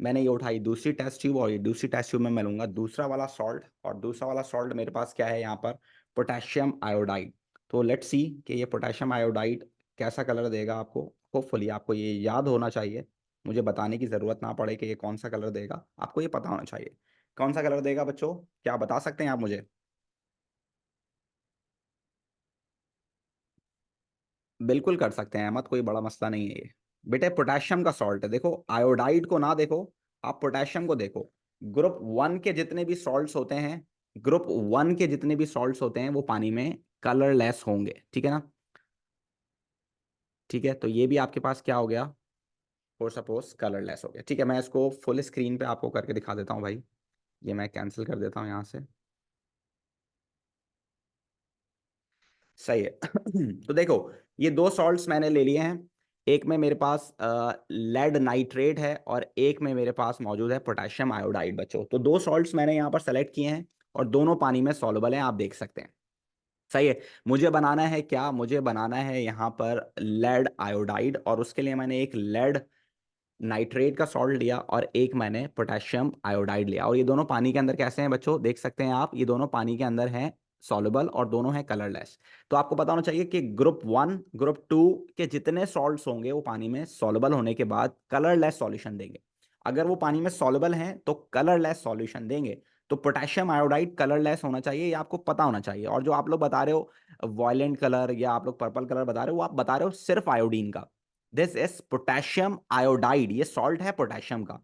मैंने ये उठाई दूसरी टेस्ट ट्यूब, और ये दूसरी टेस्ट ट्यूब में मैं लूंगा दूसरा वाला सॉल्ट, और दूसरा वाला सॉल्ट मेरे पास क्या है यहाँ पर, पोटेशियम आयोडाइड। तो लेट्स सी कि ये पोटेशियम आयोडाइड कैसा कलर देगा आपको। होपफुली आपको ये याद होना चाहिए, मुझे बताने की ज़रूरत ना पड़े कि ये कौन सा कलर देगा, आपको ये पता होना चाहिए कौन सा कलर देगा। बच्चों क्या बता सकते हैं आप मुझे? बिल्कुल कर सकते हैं अहमद, कोई बड़ा मसला नहीं है ये। बेटे पोटेशियम का सॉल्ट है, देखो आयोडाइड को ना देखो, आप पोटेशियम को देखो। ग्रुप वन के जितने भी सॉल्ट्स होते हैं, ग्रुप वन के जितने भी सॉल्ट्स होते हैं वो पानी में कलरलेस होंगे, ठीक है ना। ठीक है, तो ये भी आपके पास क्या हो गया, फॉर सपोज कलरलेस हो गया। ठीक है, मैं इसको फुल स्क्रीन पे आपको करके दिखा देता हूँ भाई। ये मैं कैंसिल कर देता हूँ यहाँ से। सही है। तो देखो ये दो सॉल्ट्स मैंने ले लिए हैं, एक में मेरे पास लेड नाइट्रेट है और एक में मेरे पास मौजूद है पोटेशियम आयोडाइड। बच्चों तो दो सॉल्ट्स मैंने यहाँ पर सेलेक्ट किए हैं और दोनों पानी में सॉल्युबल हैं, आप देख सकते हैं। सही है। मुझे बनाना है क्या, मुझे बनाना है यहाँ पर लेड आयोडाइड, और उसके लिए मैंने एक लेड नाइट्रेट का सॉल्ट लिया और एक मैंने पोटेशियम आयोडाइड लिया, और ये दोनों पानी के अंदर कैसे हैं बच्चों, देख सकते हैं आप, ये दोनों पानी के अंदर हैं सॉल्युबल और दोनों हैं कलरलेस। तो आपको पता होना चाहिए कि ग्रुप वन ग्रुप टू के जितने सॉल्ट्स होंगे वो पानी में सॉल्युबल होने के बाद कलरलेस सॉल्यूशन देंगे। अगर वो पानी में सॉल्युबल हैं तो कलरलेस सॉल्यूशन देंगे। तो पोटेशियम आयोडाइड कलरलेस होना चाहिए, ये आपको पता होना चाहिए। और जो आप लोग बता रहे हो वॉयलेंट कलर या आप लोग पर्पल कलर बता रहे हो, वो आप बता रहे हो सिर्फ आयोडीन का। दिस इज पोटेशियम आयोडाइड, ये सॉल्ट है पोटेशियम का।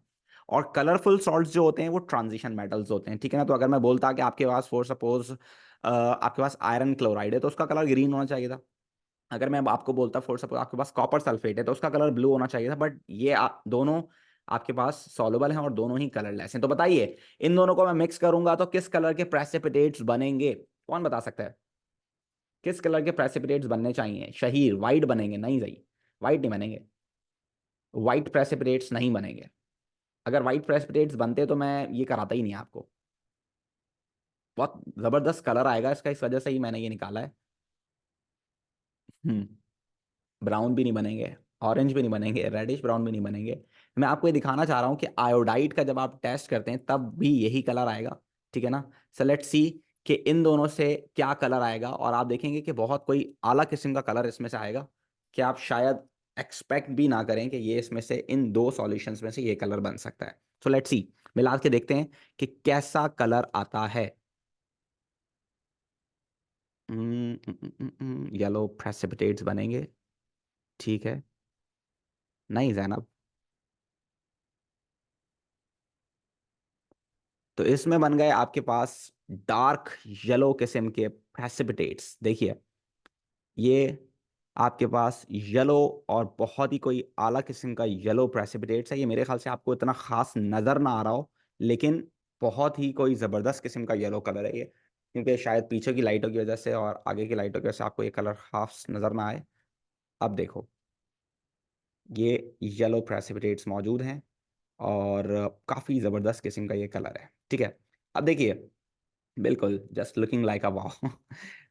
और कलरफुल सॉल्ट्स जो होते हैं वो ट्रांजिशन मेटल्स होते हैं, ठीक है ना। तो अगर मैं बोलता कि आपके पास फॉर सपोज आपके पास आयरन क्लोराइड है तो उसका कलर ग्रीन होना चाहिए था। अगर मैं आपको बोलता फॉर सपोज आपके पास कॉपर सल्फेट है तो उसका कलर ब्लू होना चाहिए था। बट ये दोनों आपके पास सॉल्युबल हैं और दोनों ही कलरलेस हैं। तो बताइए इन दोनों को मैं मिक्स करूंगा तो किस कलर के प्रेसिपिटेट्स बनेंगे, कौन बता सकता है? किस कलर के प्रेसिपिटेट्स बनने चाहिए? शहीर वाइट बनेंगे? नहीं सही, वाइट नहीं बनेंगे, वाइट प्रेसिपिटेट्स नहीं बनेंगे। अगर वाइट प्रेसिपिटेट्स बनते तो मैं ये कराता ही नहीं आपको। बहुत जबरदस्त कलर आएगा इसका, इस वजह से ही मैंने ये निकाला है। हम्म ब्राउन भी नहीं बनेंगे, ऑरेंज भी नहीं बनेंगे, रेडिश ब्राउन भी नहीं बनेंगे। मैं आपको ये दिखाना चाह रहा हूँ कि आयोडाइड का जब आप टेस्ट करते हैं तब भी यही कलर आएगा, ठीक है ना। सो लेट्स सी कि इन दोनों से क्या कलर आएगा, और आप देखेंगे कि बहुत कोई आला किस्म का कलर इसमें से आएगा कि आप शायद एक्सपेक्ट भी ना करें कि ये इसमें से इन दो सॉल्यूशंस में से ये कलर बन सकता है। सो लेट्स सी, मिला के देखते हैं कि कैसा कलर आता है। येलो प्रेसिपिटेट्स बनेंगे, ठीक है। नहीं जैनब, तो इसमें बन गए आपके पास डार्क येलो किस्म के प्रेसिपिटेट्स। देखिए ये आपके पास येलो और बहुत ही कोई आला किस्म का येलो प्रेसिपिटेट्स है। ये मेरे ख्याल से आपको इतना खास नज़र ना आ रहा हो, लेकिन बहुत ही कोई ज़बरदस्त किस्म का येलो कलर है ये, क्योंकि शायद पीछे की लाइटों की वजह से और आगे की लाइटों की वजह से आपको ये कलर खास नज़र ना आए। अब देखो ये येलो प्रेसिपिटेट्स मौजूद हैं और काफ़ी ज़बरदस्त किस्म का ये कलर है, ठीक है। अब देखिए बिल्कुल जस्ट लुकिंग लाइक अ वाह।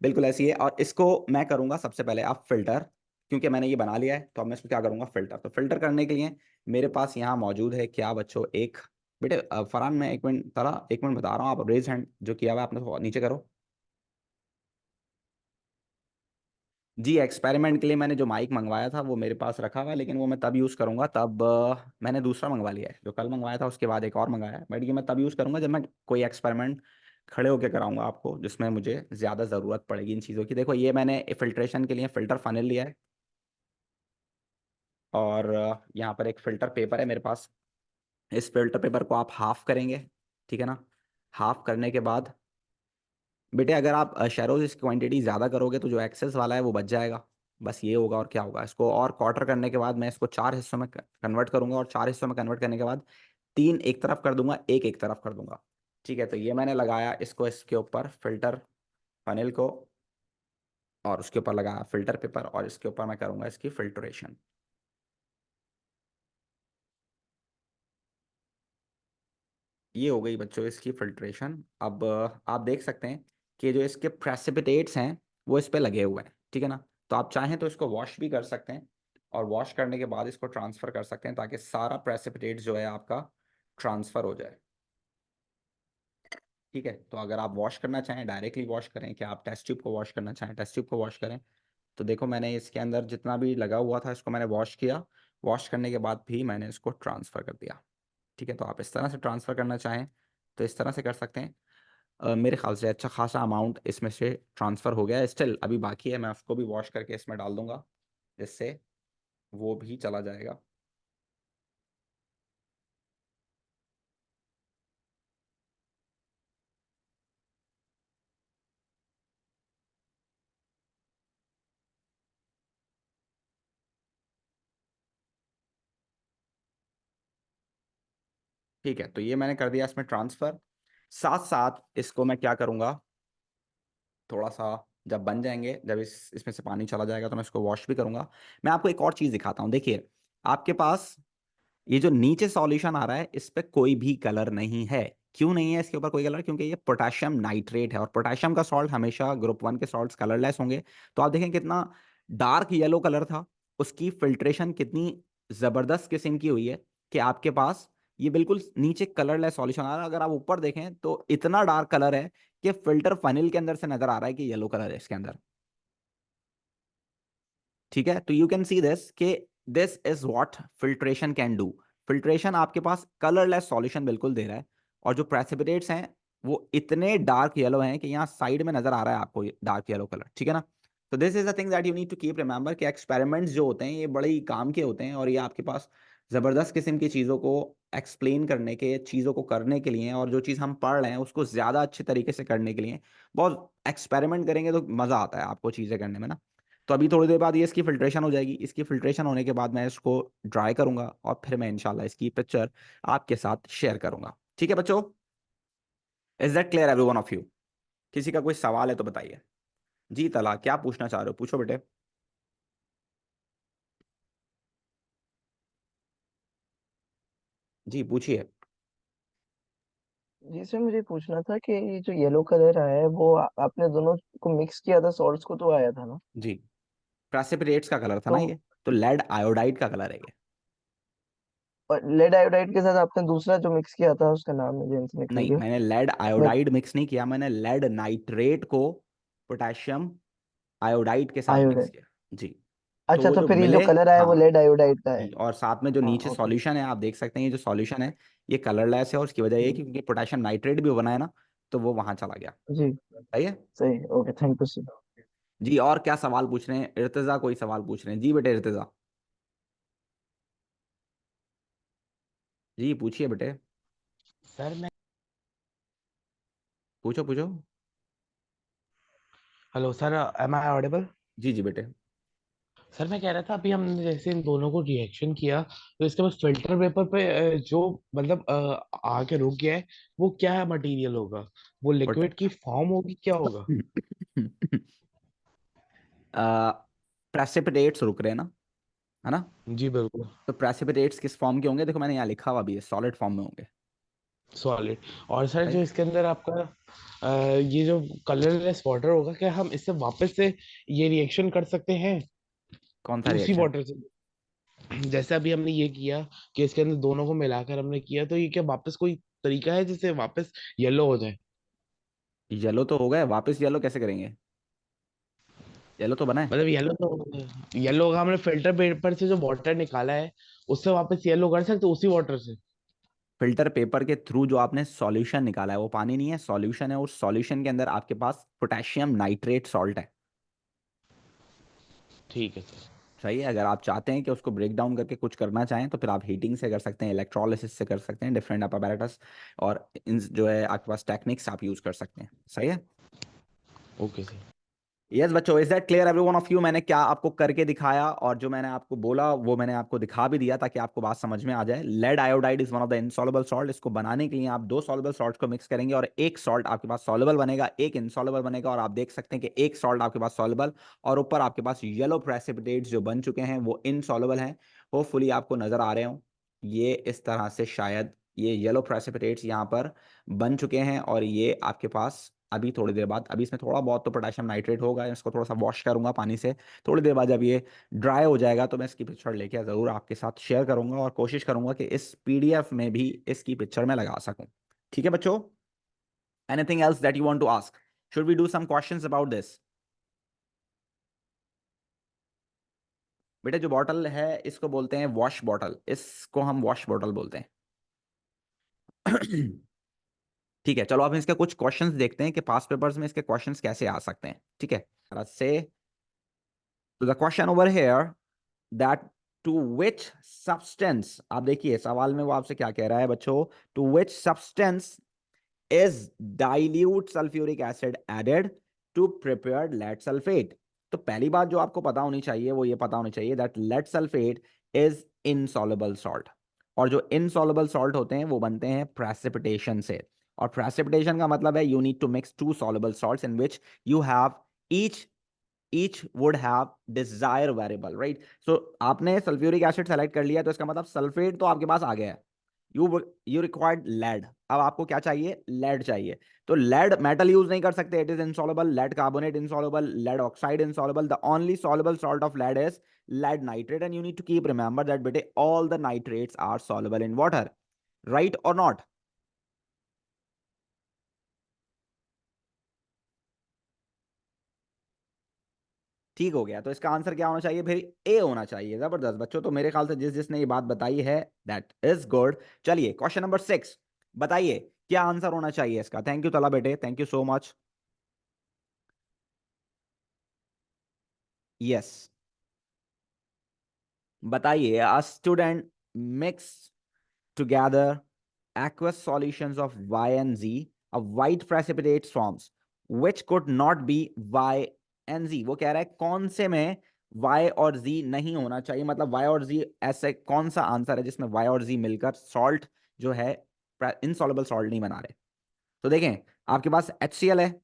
बिल्कुल ऐसी है, और इसको मैं करूंगा सबसे पहले आप फिल्टर, क्योंकि मैंने ये बना लिया है तो अब मैं इसको क्या करूंगा, फिल्टर। तो फिल्टर करने के लिए मेरे पास यहाँ मौजूद है क्या बच्चों, एक बेटे फरहान मैं एक मिनट तारा एक मिनट बता रहा हूँ, आप रेज हैंड जो किया हुआ है आपने तो नीचे करो। जी एक्सपेरिमेंट के लिए मैंने जो माइक मंगवाया था वो मेरे पास रखा हुआ है, लेकिन वो मैं तब यूज़ करूंगा तब मैंने दूसरा मंगवा लिया है, जो कल मंगवाया था उसके बाद एक और मंगाया है। बट ये मैं तब यूज़ करूंगा जब मैं कोई एक्सपेरिमेंट खड़े होकर कराऊंगा आपको, जिसमें मुझे ज़्यादा ज़रूरत पड़ेगी इन चीज़ों की। देखो ये मैंने फिल्ट्रेशन के लिए फ़िल्टर फनल लिया है, और यहाँ पर एक फ़िल्टर पेपर है मेरे पास। इस फिल्टर पेपर को आप हाफ करेंगे, ठीक है ना। हाफ करने के बाद बेटे अगर आप शेरोज इसकी क्वांटिटी ज़्यादा करोगे तो जो एक्सेस वाला है वो बच जाएगा। बस ये होगा और क्या होगा। इसको और क्वार्टर करने के बाद मैं इसको 4 हिस्सों में कन्वर्ट करूंगा, और 4 हिस्सों में कन्वर्ट करने के बाद 3 एक तरफ कर दूंगा, एक तरफ कर दूंगा। ठीक है, तो ये मैंने लगाया इसको इसके ऊपर फिल्टर फनेल को, और उसके ऊपर लगाया फिल्टर पेपर, और इसके ऊपर मैं करूंगा इसकी फिल्ट्रेशन। ये हो गई बच्चों इसकी फिल्ट्रेशन। अब आप देख सकते हैं कि जो इसके प्रेसिपिटेट्स हैं वो इस पे लगे हुए हैं, ठीक है ना। तो आप चाहें तो इसको वॉश भी कर सकते हैं, और वॉश करने के बाद इसको ट्रांसफ़र कर सकते हैं ताकि सारा प्रेसिपिटेट जो है आपका ट्रांसफ़र हो जाए। ठीक है, तो अगर आप वॉश करना चाहें डायरेक्टली वॉश करें, कि आप टेस्ट ट्यूब को वॉश करना चाहें टेस्ट ट्यूब को वॉश करें। तो देखो मैंने इसके अंदर जितना भी लगा हुआ था इसको मैंने वॉश किया, वॉश करने के बाद भी मैंने इसको ट्रांसफ़र कर दिया। ठीक है, तो आप इस तरह से ट्रांसफ़र करना चाहें तो इस तरह से कर सकते हैं। मेरे ख्याल से अच्छा खासा अमाउंट इसमें से ट्रांसफ़र हो गया है, स्टिल अभी बाकी है, मैं उसको भी वॉश करके इसमें डाल दूंगा जिससे वो भी चला जाएगा। ठीक है, तो ये मैंने कर दिया इसमें ट्रांसफ़र। साथ साथ इसको मैं क्या करूँगा, थोड़ा सा जब बन जाएंगे, जब इसमें से पानी चला जाएगा तो मैं इसको वॉश भी करूँगा। मैं आपको एक और चीज़ दिखाता हूँ। देखिए आपके पास ये जो नीचे सॉल्यूशन आ रहा है इस पे कोई भी कलर नहीं है। क्यों नहीं है इसके ऊपर कोई कलर? क्योंकि ये पोटेशियम नाइट्रेट है, और पोटेशियम का सॉल्ट हमेशा ग्रुप 1 के सॉल्ट्स कलरलेस होंगे। तो आप देखें कितना डार्क येलो कलर था, उसकी फिल्ट्रेशन कितनी ज़बरदस्त किस्म की हुई है कि आपके पास ये बिल्कुल नीचे कलरलेस सॉल्यूशन आ रहा है। अगर आप ऊपर देखें तो इतना डार्क कलर है कि फिल्टर फनिल के अंदर से नजर आ रहा है कि येलो कलर है इसके अंदर। ठीक है, तो यू कैन सी दिस कि this is what filtration can do. Filtration आपके पास कलरलेस सॉल्यूशन बिल्कुल दे रहा है, और जो प्रेसिपिटेट्स हैं वो इतने डार्क येलो हैं कि यहाँ साइड में नजर आ रहा है आपको डार्क येलो कलर। ठीक है ना। तो this is the thing that you need to keep remember कि एक्सपेरिमेंट्स जो होते हैं ये बड़े ही काम के होते हैं, और ये आपके पास ज़बरदस्त किस्म की चीज़ों को एक्सप्लेन करने के, चीज़ों को करने के लिए, और जो चीज़ हम पढ़ रहे हैं उसको ज़्यादा अच्छे तरीके से करने के लिए बहुत एक्सपेरिमेंट करेंगे तो मज़ा आता है आपको चीज़ें करने में ना। तो अभी थोड़ी देर बाद ये इसकी फ़िल्ट्रेशन हो जाएगी। इसकी फ़िल्ट्रेशन होने के बाद मैं इसको ड्राई करूँगा, और फिर मैं इंशाल्लाह इसकी पिक्चर आपके साथ शेयर करूँगा। ठीक है बच्चों, is that clear every one of you? किसी का कोई सवाल है तो बताइए। जी तला, क्या पूछना चाह रहे हो? पूछो बेटे। जी पूछिए। जी सर, मुझे पूछना था कि ये जो येलो कलर आया है वो आपने दोनों को मिक्स किया था सॉल्ट्स को तो आया था ना? जी, प्रेसिपिटेट्स का कलर था ना तो ये, तो लेड आयोडाइड का कलर है ये। और लेड आयोडाइड के साथ आपने दूसरा जो मिक्स किया था उसका नाम मुझे इनसे निकल नहीं, गया। मैंने लेड मैं आयोडाइड मिक्स नहीं किया, मैंने लेड नाइट्रेट को पोटेशियम आयोडाइड के साथ मिक्स आयोडाइड। किया। जी, तो अच्छा, वो तो जो फिर ये जो मिले, कलर आया वो हाँ लेड आयोडाइड का है। जी, और साथ में जो हाँ, नीचे ओके। सॉल्यूशन है आप देख सकते हैं, ये जो सॉल्यूशन है ये कलरलेस है, और उसकी वजह ये है जी कि क्योंकि पोटेशियम नाइट्रेट भी बना है ना, तो वो वहां चला गया। जी, सही है। सही, ओके, थैंक यू सर। जी, और क्या सवाल पूछ रहे हैं? इर्तिजा कोई सवाल पूछ रहे हैं? जी बेटे इर्तिजा, जी पूछिए बेटे, सर मैं पूछो पूछो। Hello sir, am I audible? जी जी बेटे। सर मैं कह रहा था अभी हमने जैसे इन दोनों को रिएक्शन किया तो इसके बाद फिल्टर पेपर पे जो मतलब आके रुक गया है वो क्या मटेरियल होगा? वो बट लिक्विड की फॉर्म होगी, क्या होगा? प्रेसिपिटेट्स रुक रहे हैं ना, है ना। जी बिल्कुल। तो प्रेसिपिटेट्स किस फॉर्म के होंगे? देखो मैंने यहाँ लिखा हुआ भी है, सॉलिड फॉर्म में होंगे। सॉलिड। और सर जो राइट। इसके अंदर आपका ये जो कलरलेस वाटर होगा, क्या हम इससे वापस से ये रिएक्शन कर सकते हैं कौन सा उसी रिएक्शन? वाटर से? जैसे अभी हमने ये किया कि इसके अंदर दोनों को मिलाकर हमने किया, तो ये क्या वापस कोई तरीका है जिससे वापस येलो हो जाए? येलो तो हो गए, वापस येलो कैसे करेंगे? येलो तो बना है। मतलब येलो का हमने फिल्टर पेपर से जो वाटर निकाला है उससे वापस येलो कर सकते उसी वाटर से? फिल्टर पेपर के थ्रू जो आपने सॉल्यूशन निकाला है वो पानी नहीं है, सॉल्यूशन है। उस सॉल्यूशन के अंदर आपके पास पोटेशियम नाइट्रेट सॉल्ट है। ठीक है सर। सही है। अगर आप चाहते हैं कि उसको ब्रेक डाउन करके कुछ करना चाहें तो फिर आप हीटिंग से कर सकते हैं, इलेक्ट्रोलिसिस से कर सकते हैं, डिफरेंट अपैरेटस और इन जो है आपके पास टेक्निक्स आप यूज कर सकते हैं। सही है। Okay sir. यस बच्चों, is that clear every one of you? मैंने क्या आपको करके दिखाया और जो मैंने आपको बोला वो मैंने आपको दिखा भी दिया ताकि आपको बात समझ में आ जाए। Lead iodide is one of the insoluble salt. इसको बनाने के लिए आप दो सॉल्युबल सॉल्ट को मिक्स करेंगे और एक सॉल्ट आपके पास सॉल्युबल बनेगा, एक इनसॉल्युबल बनेगा। और आप देख सकते हैं कि एक सॉल्ट आपके पास सॉल्युबल और ऊपर आपके पास येलो प्रेसिपिटेट्स जो बन चुके हैं वो इनसॉल्युबल हैं। होपफुली आपको नजर आ रहे हो ये इस तरह से, शायद ये येलो प्रेसिपिटेट्स यहाँ पर बन चुके हैं और ये आपके पास अभी थोड़ी देर बाद, अभी इसमें थोड़ा बहुत तो पोटेशियम नाइट्रेट होगा, इसको थोड़ा सा वॉश करूंगा पानी से। थोड़ी देर बाद जब ये ड्राई हो जाएगा तो मैं इसकी पिक्चर लेके ज़रूर आपके साथ शेयर करूंगा और कोशिश करूंगा कि इस पीडीएफ में भी इसकी पिक्चर मैं लगा सकूं। ठीक है बच्चों, anything else that you want to ask? Should we do some questions about this? बेटा जो बॉटल है इसको बोलते हैं वॉश बॉटल, इसको हम वॉश बॉटल बोलते हैं। ठीक है, चलो अब इसके कुछ क्वेश्चंस देखते हैं कि पास्ट पेपर्स में इसके क्वेश्चंस कैसे आ सकते हैं। ठीक है, से तो the question over here that to which substance, आप देखिए सवाल में वो आपसे क्या कह रहा है बच्चों, to which substance is dilute sulphuric acid added to prepare lead sulphate. तो पहली बात जो आपको पता होनी चाहिए वो ये पता होनी चाहिए that lead sulphate is insoluble salt. और जो इनसॉल्युबल सॉल्ट होते हैं वो बनते हैं प्रेसिपिटेशन से। और प्रेसिपिटेशन का मतलब है you need to mix two soluble salts in which you have each would have desired variable, right? So आपने सल्फ्यूरिक एसिड सेलेक्ट कर लिया तो इसका मतलब सल्फेट तो आपके पास आ गया है। यू रिक्वायर्ड लेड, अब आपको क्या चाहिए? लेड चाहिए। तो लेड मेटल यूज नहीं कर सकते, it is insoluble. Lead carbonate insoluble, lead oxide insoluble. The only soluble salt of lead is lead nitrate and you need to keep remember that बेटे all the nitrates are soluble in water, right or not? ठीक हो गया, तो इसका answer क्या होना चाहिए फिर? ए होना चाहिए। जबरदस्त बच्चों, तो मेरे ख्याल से जिस जिसने ये बात बताई है दैट इज गुड। चलिए क्वेश्चन नंबर 6 बताइए क्या आंसर होना चाहिए इसका। थैंक यू तला बेटे, thank you so much. Yes, बताइए। A student mix together aqueous solutions of Y and Z, a white precipitate forms which could not be Y and Z। वो कह रहा है कौन से में Y और Z नहीं होना चाहिए, मतलब Y और Z ऐसे कौन सा आंसर है जिसमें Y और Z मिलकर सॉल्ट जो है इनसॉल्युबल सॉल्ट नहीं बना रहे। तो देखें आपके पास HCl है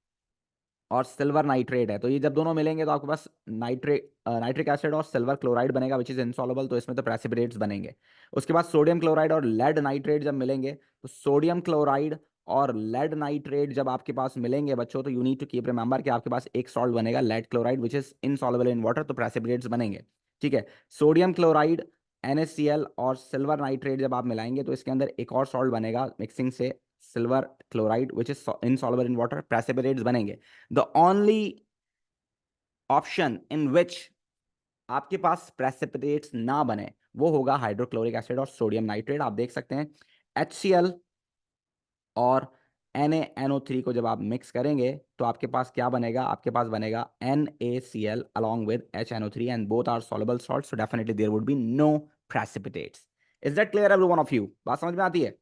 और सिल्वर नाइट्रेट है, तो ये जब दोनों मिलेंगे तो आपके पास नाइट्रिक एसिड और सिल्वर क्लोराइड बनेगा विच इज इनसॉल्युबल, तो इसमें तो प्रेसिपिटेट्स बनेंगे। उसके बाद सोडियम क्लोराइड और लेड नाइट्रेट जब मिलेंगे तो सोडियम क्लोराइड और लेड नाइट्रेट जब आपके पास मिलेंगे बच्चों तो you need to keep remember कि आपके पास एक सॉल्ट बनेगा lead chloride which is insoluble in water, तो प्रेसिपिटेट्स बनेंगे। ठीक है, सोडियम क्लोराइड NaCl और सिल्वर नाइट्रेट जब आप मिलाएंगे तो इसके अंदर एक और सॉल्ट बनेगा मिक्सिंग से, silver chloride which is insoluble in water, precipitates बनेंगे। द ओनली ऑप्शन इन विच आपके पास प्रेसिपिटेट्स ना बने वो होगा हाइड्रोक्लोरिक एसिड और सोडियम नाइट्रेट। आप देख सकते हैं HCl और NaNO3 को जब आप मिक्स करेंगे तो आपके पास क्या बनेगा? आपके पास बनेगा NaCl along with HNO3 and both are soluble salts, so definitely there would be no precipitates. Is that clear every one of you? बात समझ में आती है?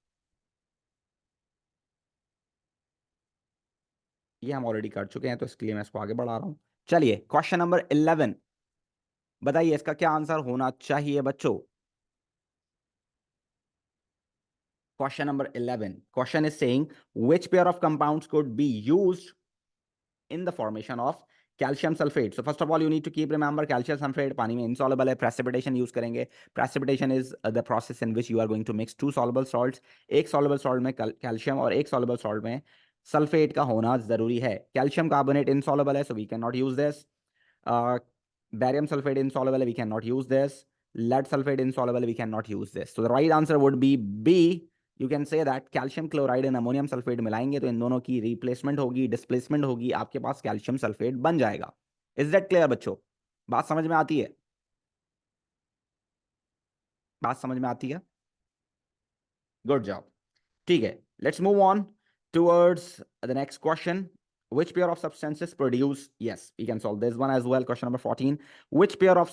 ये हम ऑलरेडी कर चुके हैं तो इसके लिए मैं इसको आगे बढ़ा रहा हूं। चलिए क्वेश्चन नंबर 11 बताइए इसका क्या आंसर होना चाहिए बच्चों। Question number 11. Question is saying which pair of compounds could be used in the formation of calcium sulfate? So first of all you need to keep remember calcium sulfate पानी में insoluble है, precipitation use करेंगे। Precipitation is the process in which you are going to mix two soluble salts। एक soluble salt में calcium और एक soluble salt में sulphate का होना जरूरी है। कैल्शियम कार्बोनेट insoluble है, so we cannot use this। barium sulfate insoluble, we cannot use this। lead sulfate insoluble, we cannot use this। So the right answer would be B। You can say that calcium chloride and ammonium sulphate मिलाएंगे तो इन दोनों की replacement होगी, displacement होगी, आपके पास calcium sulphate बन जाएगा। Is that clear बच्चों? बात समझ में आती है? बात समझ में आती है? Good job. ठीक है, let's move on towards the next question. Which pair of substances produce, yes, we can solve this one as well. Question number 14. Which pair of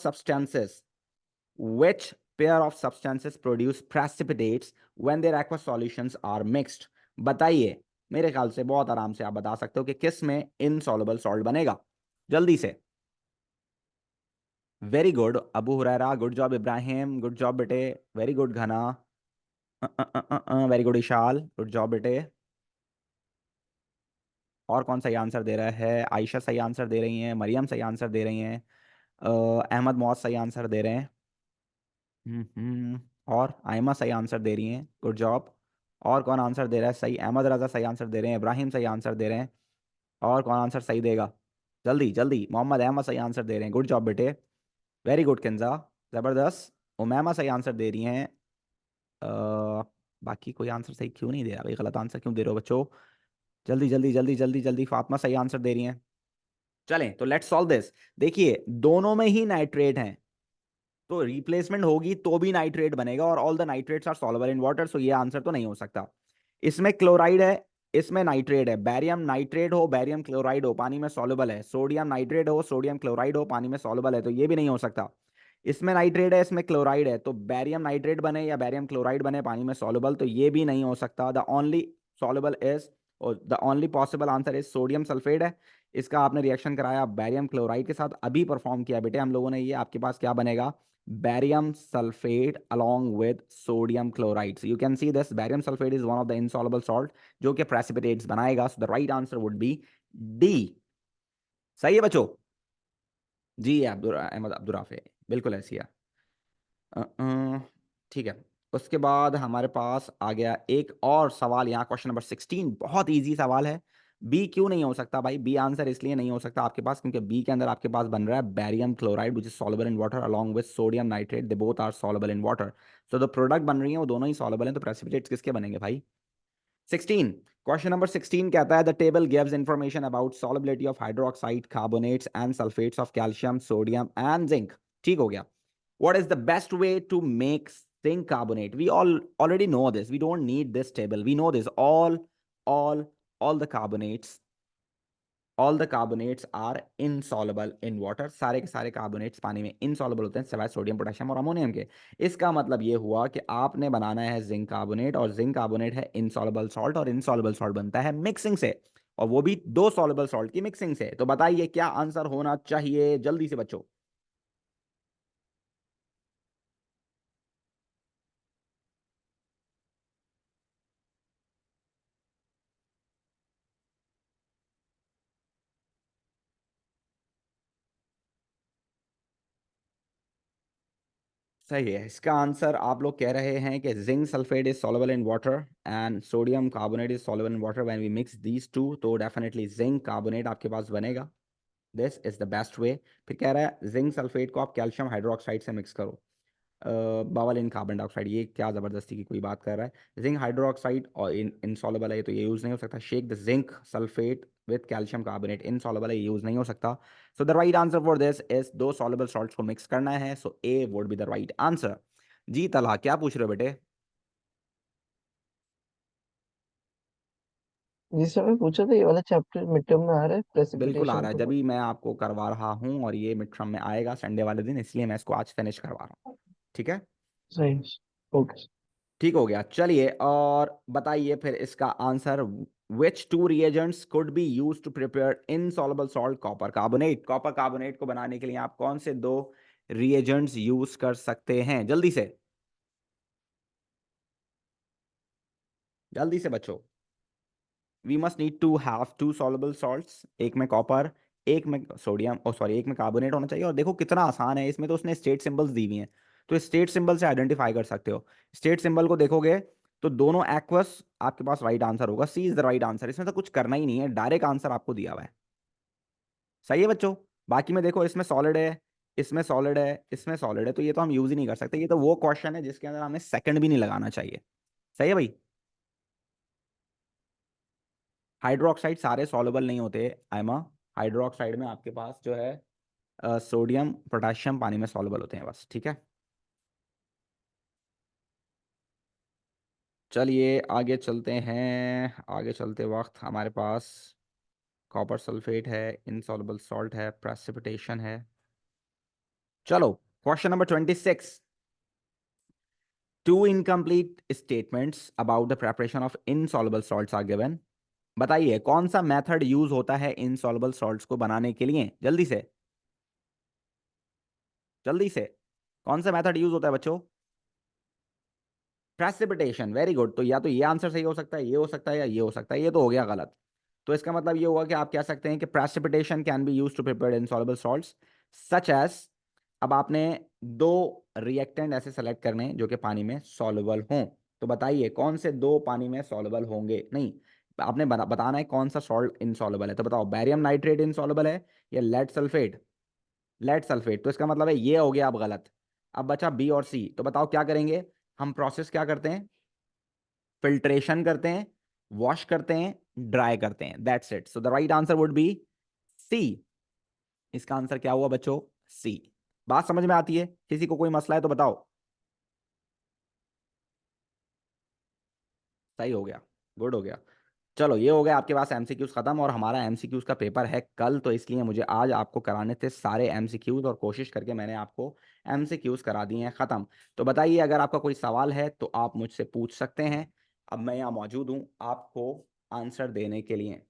substances produce precipitates when their aqueous solutions are mixed? बताइए, मेरे ख्याल से बहुत आराम से आप बता सकते हो कि किस में insoluble salt बनेगा, जल्दी से। Very good Abu Huraira, good job Ibrahim, good job बेटे, very good Ghana, very good Ishal, good job बेटे। और कौन सही आंसर दे रहा है? आयशा सही आंसर दे रही हैं, मरियम सही आंसर दे रही हैं, अहमद मौज सही आंसर दे रहे हैं। और आयमा सही आंसर दे रही हैं, गुड जॉब। और कौन आंसर दे रहा है सही? अहमद रजा सही आंसर दे रहे हैं, इब्राहिम सही आंसर दे रहे हैं। और कौन आंसर सही देगा? जल्दी जल्दी, मोहम्मद अहमद सही आंसर दे रहे हैं, गुड जॉब बेटे, वेरी गुड किंजा, ज़बरदस्त। उमैमा सही आंसर दे रही हैं। बाकी कोई आंसर सही क्यों नहीं दे रहा भाई? गलत आंसर क्यों दे रहे हो बच्चों? जल्दी जल्दी जल्दी जल्दी जल्दी, फातिमा सही आंसर दे रही हैं। चलें तो लेट्स सॉल्व दिस। देखिए दोनों में ही नाइट्रेट हैं, तो रिप्लेसमेंट होगी तो भी नाइट्रेट बनेगा, और all the nitrates are soluble in water, so ये आंसर तो नहीं हो सकता। इसमें क्लोराइड है, इसमें नाइट्रेट है। बैरियम नाइट्रेट हो, बैरियम क्लोराइड हो, पानी में सॉल्युबल है। सोडियम नाइट्रेट हो, सोडियम क्लोराइड हो, पानी में सॉल्युबल है, तो ये भी नहीं हो सकता। इसमें नाइट्रेट है, इसमें क्लोराइड है, तो बैरियम नाइट्रेट बने या बैरियम क्लोराइड बने पानी में सॉल्युबल, तो ये भी नहीं हो सकता। द ओनली सॉल्युबल इज, और the only possible answer is sodium sulphate है। इसका आपने रिएक्शन कराया बैरियम क्लोराइड के साथ, अभी परफॉर्म किया बेटे हम लोगों ने, ये आपके पास क्या बनेगा? barium sulfate along with sodium chloride. So you can see this barium sulfate is one of the insoluble salt जो कि precipitates बनाएगा. So the right answer would be D. सही है बच्चों? जी अहमद अब्दुर्राफे, बिल्कुल ऐसी है। ठीक है, उसके बाद हमारे पास आ गया एक और सवाल यहाँ, क्वेश्चन नंबर 16। बहुत इजी सवाल है। बी क्यों नहीं हो सकता भाई? बी आंसर इसलिए नहीं हो सकता आपके पास क्योंकि बी के अंदर आपके पास बन रहा है barium chloride which is soluble in water along with sodium nitrate, they both are soluble in water. So the product बन रही है वो दोनों ही सॉल्युबल हैं, तो प्रेसिपिटेट्स किसके बनेंगे भाई? 16, क्वेश्चन नंबर 16 कहता है the table gives information about solubility of hydroxide, carbonates and sulphates of calcium, sodium and zinc. ठीक हो गया। What is the best way to make zinc carbonate? We already know this. We don't need this table. We know this. All the carbonates are insoluble in water. सारे के सारे carbonates पानी में insoluble होते हैं सिवाय सोडियम, पोटेशियम और ammonium के। इसका मतलब ये हुआ कि आपने बनाना है जिंक कार्बोनेट, और जिंक कार्बोनेट है insoluble salt, और insoluble salt बनता है मिक्सिंग से, और वो भी दो soluble salt की मिक्सिंग से। तो बताइए क्या आंसर होना चाहिए जल्दी से बच्चों? सही है, इसका आंसर आप लोग कह रहे हैं कि zinc sulphate is soluble in water and sodium carbonate is soluble in water when we mix these two, तो डेफिनेटली जिंक कार्बोनेट आपके पास बनेगा। This is the best way. फिर कह रहा है जिंक सल्फेट को आप कैल्शियम हाइड्रोक्साइड से मिक्स करो, बवल इन कार्बन डाइऑक्साइड। ये क्या ज़बरदस्ती की कोई बात कर रहा है? जिंक हाइड्रोक्साइड और इनसॉल्युबल है, तो ये यूज़ नहीं हो सकता। Shake the zinc sulphate with calcium carbonate, insoluble है, ये यूज़ नहीं हो सकता। So the right answer for this is दो सॉल्युबल सॉल्ट्स को मिक्स करना है, so A would be the right answer. जी तलहा, क्या पूछ रहे हो बेटे? जिस समय पूछा था ये वाला चैप्टर मिड टर्म में आ रहा है बिल्कुल आ प्रेसिपिटेशन रहा है, का। जब भी मैं आपको करवा रहा हूँ, और ये मिड टर्म में आएगा संडे वाले दिन, इसलिए मैं इसको आज फिनिश करवा रहा हूँ। ठीक है, सही। ओके। ठीक हो गया। चलिए और बताइए फिर इसका answer. Which two reagents could be use to prepare insoluble salt copper carbonate? Copper carbonate को बनाने के लिए आप कौन से दो रिएजेंट्स यूज कर सकते हैं? जल्दी से जल्दी से बच्चों। We must need to have two soluble salts, एक में कॉपर, एक में सोडियम, ओ सॉरी एक में कार्बोनेट होना चाहिए। और देखो कितना आसान है, इसमें तो उसने स्टेट सिंबल्स दी हुई हैं, तो स्टेट सिंबल से आइडेंटिफाई कर सकते हो। स्टेट सिंबल को देखोगे तो दोनों एक्वस आपके पास राइट आंसर होगा। सी इज द राइट आंसर। इसमें तो कुछ करना ही नहीं है, डायरेक्ट आंसर आपको दिया हुआ है। सही है बच्चों? बाकी में देखो, इसमें सॉलिड है, इसमें सॉलिड है, इसमें सॉलिड है, तो ये तो हम यूज ही नहीं कर सकते। ये तो वो क्वेश्चन है जिसके अंदर हमें सेकंड भी नहीं लगाना चाहिए। सही है भाई? हाइड्रोक्साइड सारे सॉल्युबल नहीं होते आयमा। हाइड्रोक्साइड में आपके पास जो है सोडियम पोटेशियम पानी में सॉल्युबल होते हैं बस। ठीक है, चलिए आगे चलते हैं। आगे चलते वक्त हमारे पास कॉपर सल्फेट है, इनसॉल्युबल सॉल्ट है, प्रेसिपिटेशन है। चलो question number 26। Two incomplete statements about the preparation of insoluble salts are given. बताइए कौन सा मेथड यूज होता है इनसॉल्युबल सॉल्ट्स को बनाने के लिए? जल्दी से जल्दी से, कौन सा मेथड यूज होता है बच्चों? प्रेसिपिटेशन। Very good. तो या तो ये आंसर सही हो सकता है, ये हो सकता है, या ये हो सकता है। ये तो हो गया गलत। तो इसका मतलब ये हुआ कि आप कह सकते हैं कि precipitation can be use to prepare insoluble salts such as. अब आपने दो रिएक्टेंट ऐसे सेलेक्ट करने जो कि पानी में सॉल्युबल हों। तो बताइए कौन से दो पानी में सॉल्युबल होंगे? नहीं, आपने बताना है कौन सा सॉल्ट इनसॉल्युबल है। तो बताओ बैरियम नाइट्रेट इनसॉल्युबल है या लेड सल्फेट? Lead sulphate. तो इसका मतलब है ये हो गया अब गलत। अब बचा बी और सी। तो बताओ क्या करेंगे हम? प्रोसेस क्या करते हैं? फिल्ट्रेशन करते हैं, वॉश करते हैं, ड्राई करते हैं। That's it. So the right answer would be C. इसका आंसर क्या हुआ बच्चों? सी। बात समझ में आती है? किसी को कोई मसला है तो बताओ। सही हो गया, गुड हो गया। चलो ये हो गया आपके पास एमसीक्यूज खत्म, और हमारा एमसीक्यूज का पेपर है कल, तो इसलिए मुझे आज आपको कराने थे सारे एमसीक्यूज, और कोशिश करके मैंने आपको एमसीक्यूज करा दिए हैं खत्म। तो बताइए अगर आपका कोई सवाल है तो आप मुझसे पूछ सकते हैं। अब मैं यहाँ मौजूद हूँ आपको आंसर देने के लिए।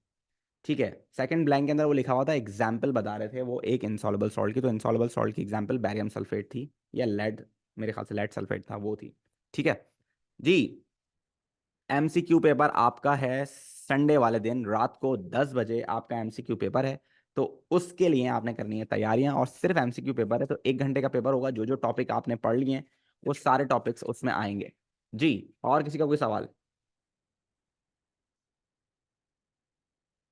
ठीक है, सेकंड ब्लैंक के अंदर वो लिखा हुआ था, एग्जाम्पल बता रहे थे वो एक इनसॉल्युबल सॉल्ट की। तो इनसॉल्युबल सॉल्ट की एग्जाम्पल बैरियम सल्फेट थी, या लेड, मेरे ख्याल से लेड सल्फेट था, वो थी। ठीक है जी। एमसीक्यू पेपर आपका है संडे वाले दिन रात को 10 बजे आपका एमसीक्यू पेपर है। तो उसके लिए आपने करनी है तैयारियां, और सिर्फ एमसीक्यू पेपर है तो 1 घंटे का पेपर होगा। जो जो टॉपिक आपने पढ़ लिए हैं वो सारे टॉपिक्स उसमें आएंगे जी। और किसी का कोई सवाल?